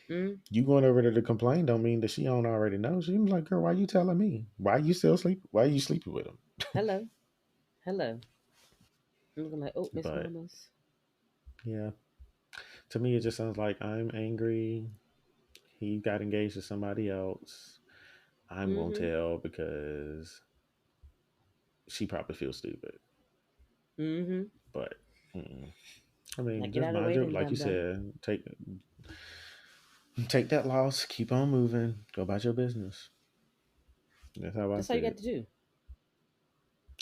Mm. You going over there to complain don't mean that she don't already know. She's like, girl, why you telling me? Why you still sleep? Why you sleeping with him? Hello, hello. I'm looking like, oh, Miss But Mamas. yeah, to me, it just sounds like I'm angry. He got engaged to somebody else. I'm gonna Mm-hmm. tell because she probably feels stupid. Mm-hmm. But mm, I Now mean, get just out of the mind way, your, then, like you dum dum. said, take that loss, keep on moving, go about your business. That's how I That's all see you got it. to do.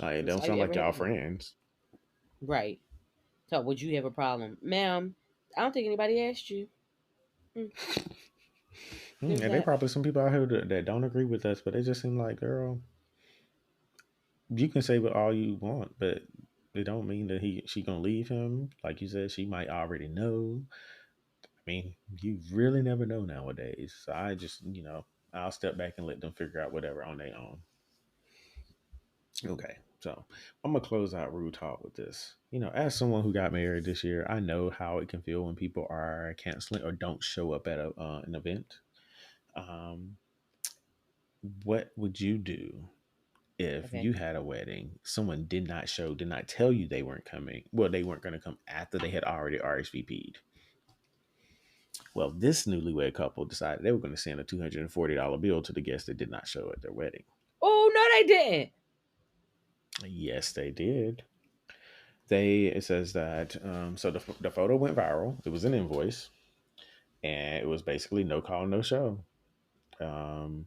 It That's don't all you sound ever like had y'all to do. friends. Right. So, would you have a problem, ma'am? I don't think anybody asked you. Mm, there's And there that. probably some people out here that don't agree with us, but they just seem like, girl, you can say what all you want, but it don't mean that she gonna leave him. Like you said, she might already know. I mean, you really never know nowadays. So I just, I'll step back and let them figure out whatever on their own. Okay, so I'm gonna close out Rude Talk with this. As someone who got married this year, I know how it can feel when people are canceling or don't show up at an event. Um, what would you do if Okay. you had a wedding, someone did not show, did not tell you they weren't coming? Well, they weren't going to come after they had already RSVP'd. Well, this newlywed couple decided they were going to send a $240 bill to the guests that did not show at their wedding. Oh no, they didn't. Yes, they did. It says that so the photo went viral. It was an invoice, and it was basically no call, no show. Um,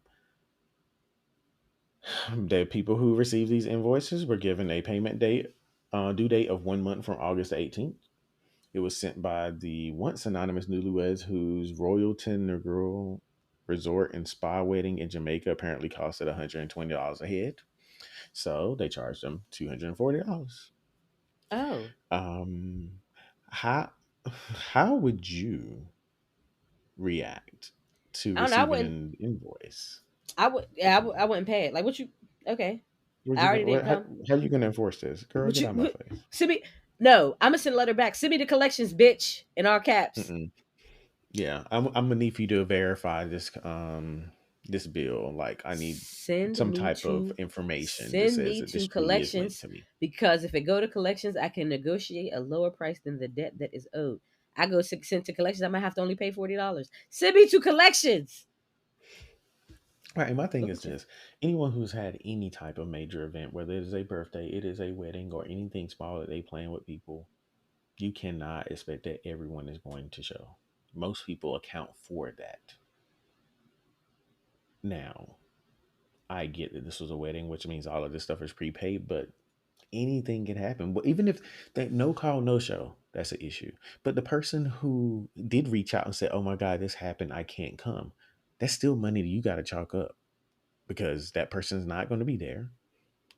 the people who received these invoices were given a payment date, due date of 1 month from August 18th. It was sent by the once anonymous newlyweds whose Royal Tenerife resort and spa wedding in Jamaica apparently costed $120 a head. So they charged them $240. Oh, Um, how how would you react to I don't know. I receiving wouldn't. an invoice? I would. Yeah, I wouldn't pay it. Like, what you? Okay, What I you already gonna? didn't What, come. how you gonna enforce this, girl? What Get you? out of my face. Send me. No, I'm gonna send a letter back. Send me the collections, bitch, in all caps. Mm-mm. Yeah, I'm gonna need for you to verify this bill. Like, I need Send some me type of to. information that Send says me that this to truly is linked collections to me. because if it go to collections, I can negotiate a lower price than the debt that is owed. I go send to collections, I might have to only pay $40. Send me to collections. Right, and my thing Look is at you. this: anyone who's had any type of major event, whether it is a birthday, it is a wedding, or anything small that they plan with people, you cannot expect that everyone is going to show. Most people account for that. Now, I get that this was a wedding, which means all of this stuff is prepaid, but anything can happen. But even if that no call, no show, that's an issue. But the person who did reach out and said, "Oh my God, this happened, I can't come," that's still money that you got to chalk up because that person's not going to be there,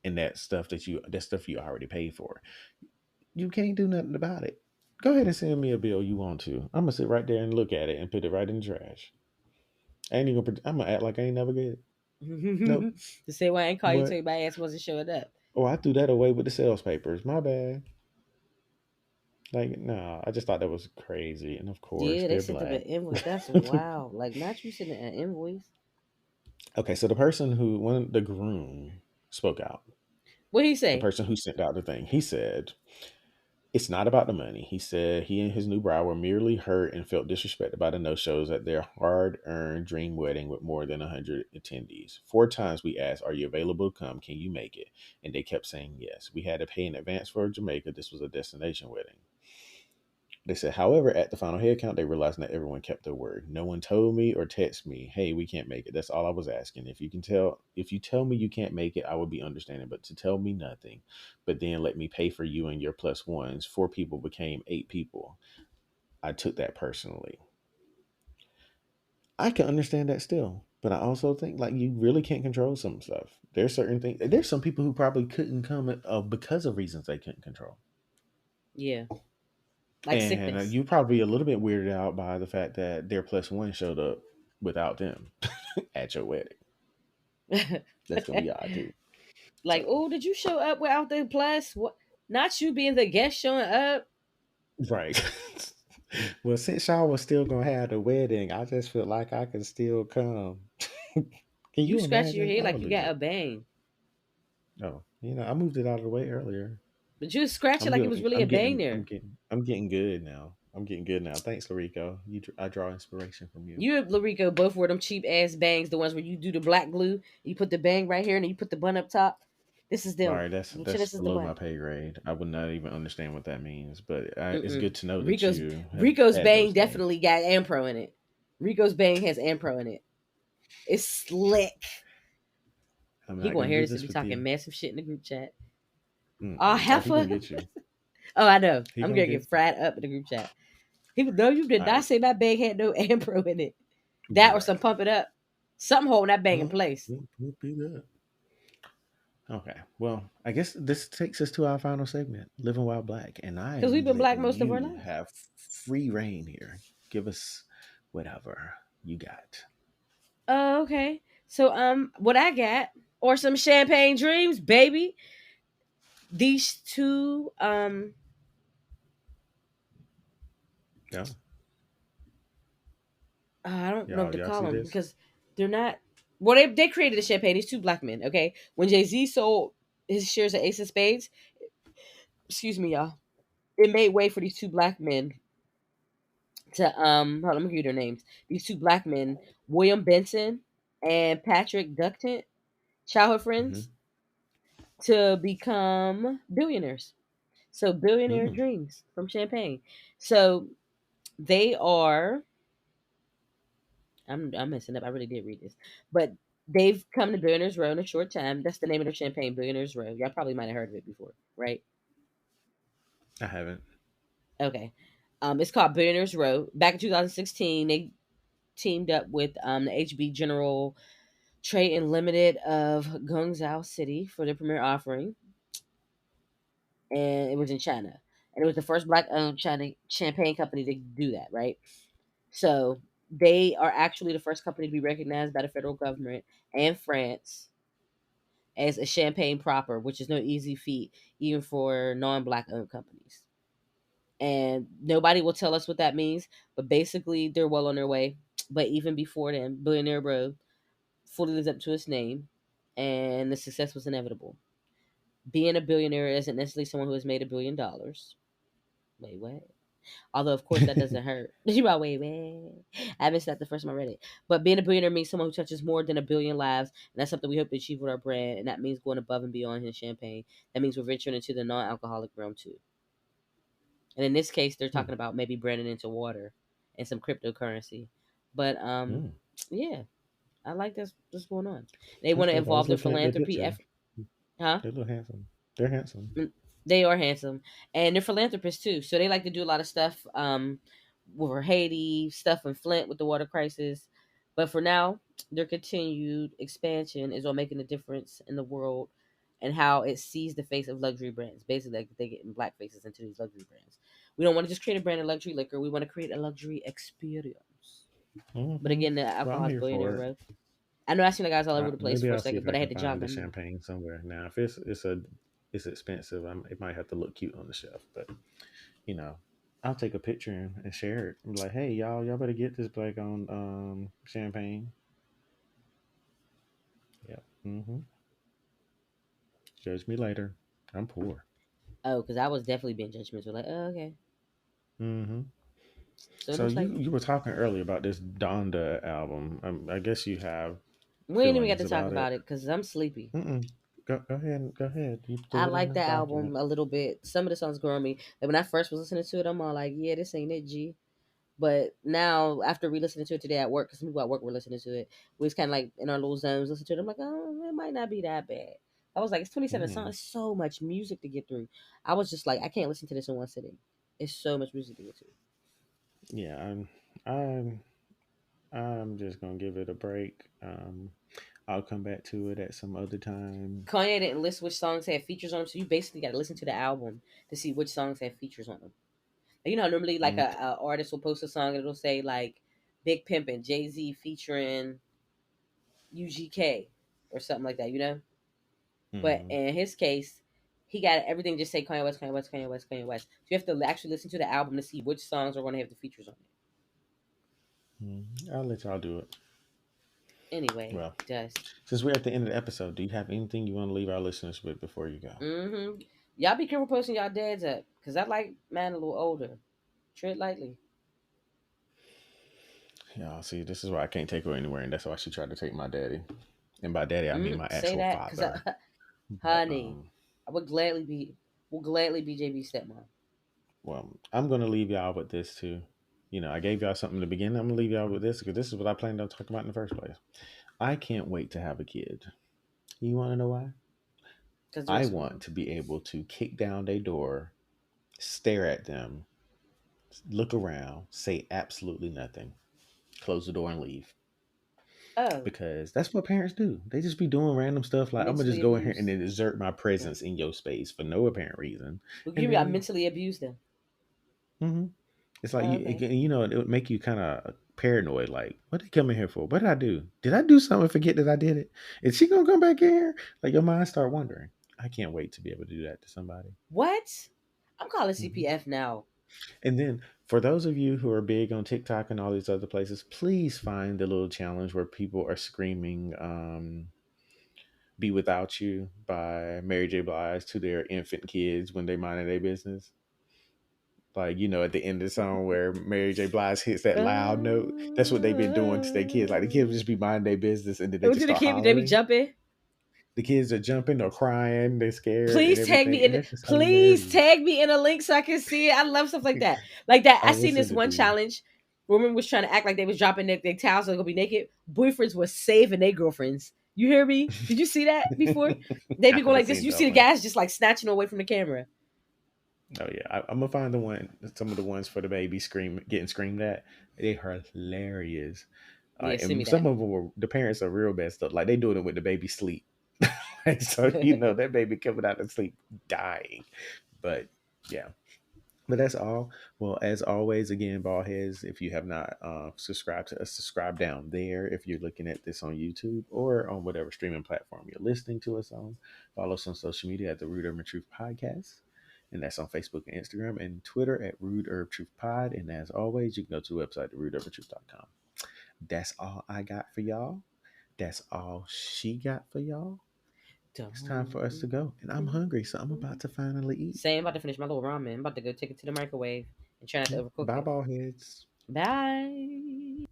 and that stuff you already paid for. You can't do nothing about it. Go ahead and send me a bill you want to. I'm gonna sit right there and look at it and put it right in the trash. I ain't even. I'm gonna act like I ain't never get it. Nope. The same way I ain't call you What? till my ass wasn't showing up. Oh, I threw that away with the sales papers. My bad. Like, no, I just thought that was crazy. And of course, Yeah, they they're sent them an black. invoice. That's wild. Like, not you sending an invoice. Okay, so the person who, one, the groom spoke out. What he The say? person who sent out the thing, he said, it's not about the money. He said he and his new bride were merely hurt and felt disrespected by the no shows at their hard earned dream wedding with more than 100 attendees. 4 times we asked, "Are you available to come? Can you make it?" And they kept saying yes. We had to pay in advance for Jamaica. This was a destination wedding. They said, however, at the final head count, they realized that everyone kept their word. No one told me or texted me, "Hey, we can't make it." That's all I was asking. If you tell me you can't make it, I would be understanding. But to tell me nothing, but then let me pay for you and your plus ones, 4 people became 8 people. I took that personally. I can understand that still, but I also think like you really can't control some stuff. There's certain things. There's some people who probably couldn't come because of reasons they couldn't control. Yeah, like And sickness. you probably a little bit weirded out by the fact that their plus one showed up without them at your wedding. That's gonna be odd too. Like, So oh, did you show up without the plus? What? Not you being the guest showing up. right. Well, since y'all was still gonna have the wedding, I just feel like I can still come. Can You you scratching your imagine? head I like would you lose got it. a bang, Oh, I moved it out of the way earlier. but you was scratching I'm like it was doing. really a bang there. I'm getting good now. I'm getting good now. Thanks, Larico. I draw inspiration from you. You and Larico both wore them cheap ass bangs, the ones where you do the black glue, you put the bang right here, and then you put the bun up top. This is them. Sorry, that's This is the below my bun. pay grade. I would not even understand what that means, but it's Mm-mm. good to know that Rico's you have Rico's had bang those days. definitely got Ampro in it. Rico's bang has Ampro in it. It's slick. I'm He not gonna gonna hear do this and this be with talking you. massive shit in the group chat. Oh, Mm-mm. Oh, he gonna heifer. get you. Oh, I know. He I'm gonna gonna get. get fried up in the group chat. He would know you did All not right. say my bang had no Ampro in it. That or some Right. pump it up. Something holding that bang in Well, place. we'll be that. Okay. Well, I guess this takes us to our final segment, Living While Black, and I Because we've am been black letting most of our you lives. have free reign here. Give us whatever you got. Oh, okay. So what I got or some champagne dreams, baby. These two Yeah. I don't know what to Y'all call see them this? because they're not. Well, they created the champagne. These two black men. Okay, when Jay Z sold his shares of Ace of Spades, excuse me, y'all, it made way for these two black men to hold on, let me give you their names. These two black men, William Benson and Patrick Duckton, childhood friends, Mm-hmm. to become billionaires. So billionaire Mm. dreams from Champagne. So they are I'm messing up. I really did read this, but they've come to Billionaires Row in a short time. That's the name of their champagne, Billionaires Row. Y'all probably might have heard of it before, right? I haven't. Okay. It's called Billionaires Row. Back in 2016, they teamed up with the HB General Trade and Limited of Guangzhou City for their premiere offering, and it was in China. And it was the first black-owned China champagne company to do that, right? So they are actually the first company to be recognized by the federal government and France as a champagne proper, which is no easy feat, even for non-black owned companies. And nobody will tell us what that means, but basically they're well on their way. But even before then, Billionaire Road fully lives up to its name, and the success was inevitable. Being a billionaire isn't necessarily someone who has made $1 billion. Wait, what? Although, of course, that doesn't hurt. You about wait. I missed that the first time I read it. But being a billionaire means someone who touches more than a billion lives, and that's something we hope to achieve with our brand. And that means going above and beyond in champagne. That means we're venturing into the non-alcoholic realm too. And in this case, they're Hmm. talking about maybe branding into water and some cryptocurrency. But Hmm. yeah, I like this going on. They want That's to dope. I was involve their looking at their philanthropy picture. effort, huh? They look handsome. They're handsome. They are handsome, and they're philanthropists too. So they like to do a lot of stuff over Haiti, stuff in Flint with the water crisis. But for now, their continued expansion is on making a difference in the world and how it sees the face of luxury brands. Basically, like they getting black faces into these luxury brands. We don't want to just create a brand of luxury liquor. We want to create a luxury experience. But Hmm. again, the Well, I'm alcohol is here billionaire for it. road. I know I seen the guys all over the place Maybe for a I'll see second, if I but I had can to find jog the my memory. champagne somewhere. Now, if it's expensive, it might have to look cute on the shelf. But you know, I'll take a picture and share it. I'm like, hey, y'all better get this black on champagne. Yep. Mm-hmm. Judge me later. I'm poor. Oh, because I was definitely being judgmental. Like, oh, okay. Mm-hmm. So it So looks like you were talking earlier about this Donda album. I guess you have we ain't even got feelings to talk about about it. it because I'm sleepy. Mm-mm. Go ahead. Go ahead. You I threw it on like the the document. album a little bit. Some of the songs grow on me. Like when I first was listening to it, I'm all like, yeah, this ain't it, G. But now, after re-listening to it today at work, because some people at work were listening to it, we was kind of like in our little zones listening to it. I'm like, oh, it might not be that bad. I was like, it's 27 Mm. songs. It's so much music to get through. I was just like, I can't listen to this in one sitting. It's so much music to get through. Yeah, I'm I'm just gonna give it a break. I'll come back to it at some other time. Kanye didn't list which songs had features on them, so you basically got to listen to the album to see which songs have features on them. You know, normally like Mm, a artist will post a song and it'll say like Big Pimpin', Jay-Z featuring UGK or something like that, you know? But mm, in his case, he got everything just say Kanye West, Kanye West, Kanye West, Kanye West. So you have to actually listen to the album to see which songs are going to have the features on it. mm. I'll let y'all do it. Anyway, Well, just since we're at the end of the episode, do you have anything you want to leave our listeners with before you go? y'all be careful posting y'all dads up because I like man a little older. Tread lightly. Yeah, see, this is why I can't take her anywhere, and that's why she tried to take my daddy. And by daddy, I mean my Say actual that because father. But honey, I would gladly be will gladly be JB's stepmom. well, I'm gonna leave y'all with this too. I gave y'all something in the beginning. I'm gonna leave y'all with this because this is what I planned on talking about in the first place. I can't wait to have a kid. You want to know why? Because they're a I sweetie. want to be able to kick down their door, stare at them, look around, say absolutely nothing, close the door, and leave. Oh, Because that's what parents do. They just be doing random stuff like, I'm gonna just mentally go in here and abused. then exert my Yeah. presence in your space for no apparent reason, Well, and give me I then mentally abused them. mhm. It's like Oh, okay. it would make you kind of paranoid. Like, what they come in here for? What did I do? Did I do something? And forget that I did it? Is she gonna come back in here? Like your mind start wondering. I can't wait to be able to do that to somebody. What? I'm calling Hmm. CPF now. And then for those of you who are big on TikTok and all these other places, please find the little challenge where people are screaming "Be Without You" by Mary J. Blige to their infant kids when they minding their business. Like, at the end of the song where Mary J. Blige hits that loud note. That's what they've been doing to their kids. Like the kids just be minding their business and then they What just do the start kid be? They be hollering. jumping. The kids are jumping or crying, they're scared and Please tag everything. me And in. that's just Please hilarious. tag me in a link so I can see it. I love stuff like that. Like that. I I will seen this send it one to you. challenge. Women was trying to act like they was dropping their towels so they're gonna be naked. Boyfriends was saving their girlfriends. You hear me? Did you see that before? They I be going haven't like this. seen You that see the one. guys just like snatching away from the camera. Oh yeah, I'm gonna find some of the ones for the baby getting screamed at. They are hilarious. Yeah, send me And that. some of them were the parents are real bad stuff. Like they doing it with the baby sleep. Like, so that baby coming out of sleep dying. But yeah. But that's all. Well, as always, again, ball heads, if you have not subscribed to us, subscribe down there if you're looking at this on YouTube or on whatever streaming platform you're listening to us on. Follow us on social media at the Rude Urban Truth Podcast. And that's on Facebook and Instagram and Twitter at Rude Herb Truth Pod. And as always, you can go to the website, rudeherbtruth.com. That's all I got for y'all. That's all she got for y'all. It's time for us to go. And I'm hungry, so I'm about to finally eat. Same. About to finish my little ramen. I'm about to go take it to the microwave and try not to overcook Bye, it. ball heads. Bye.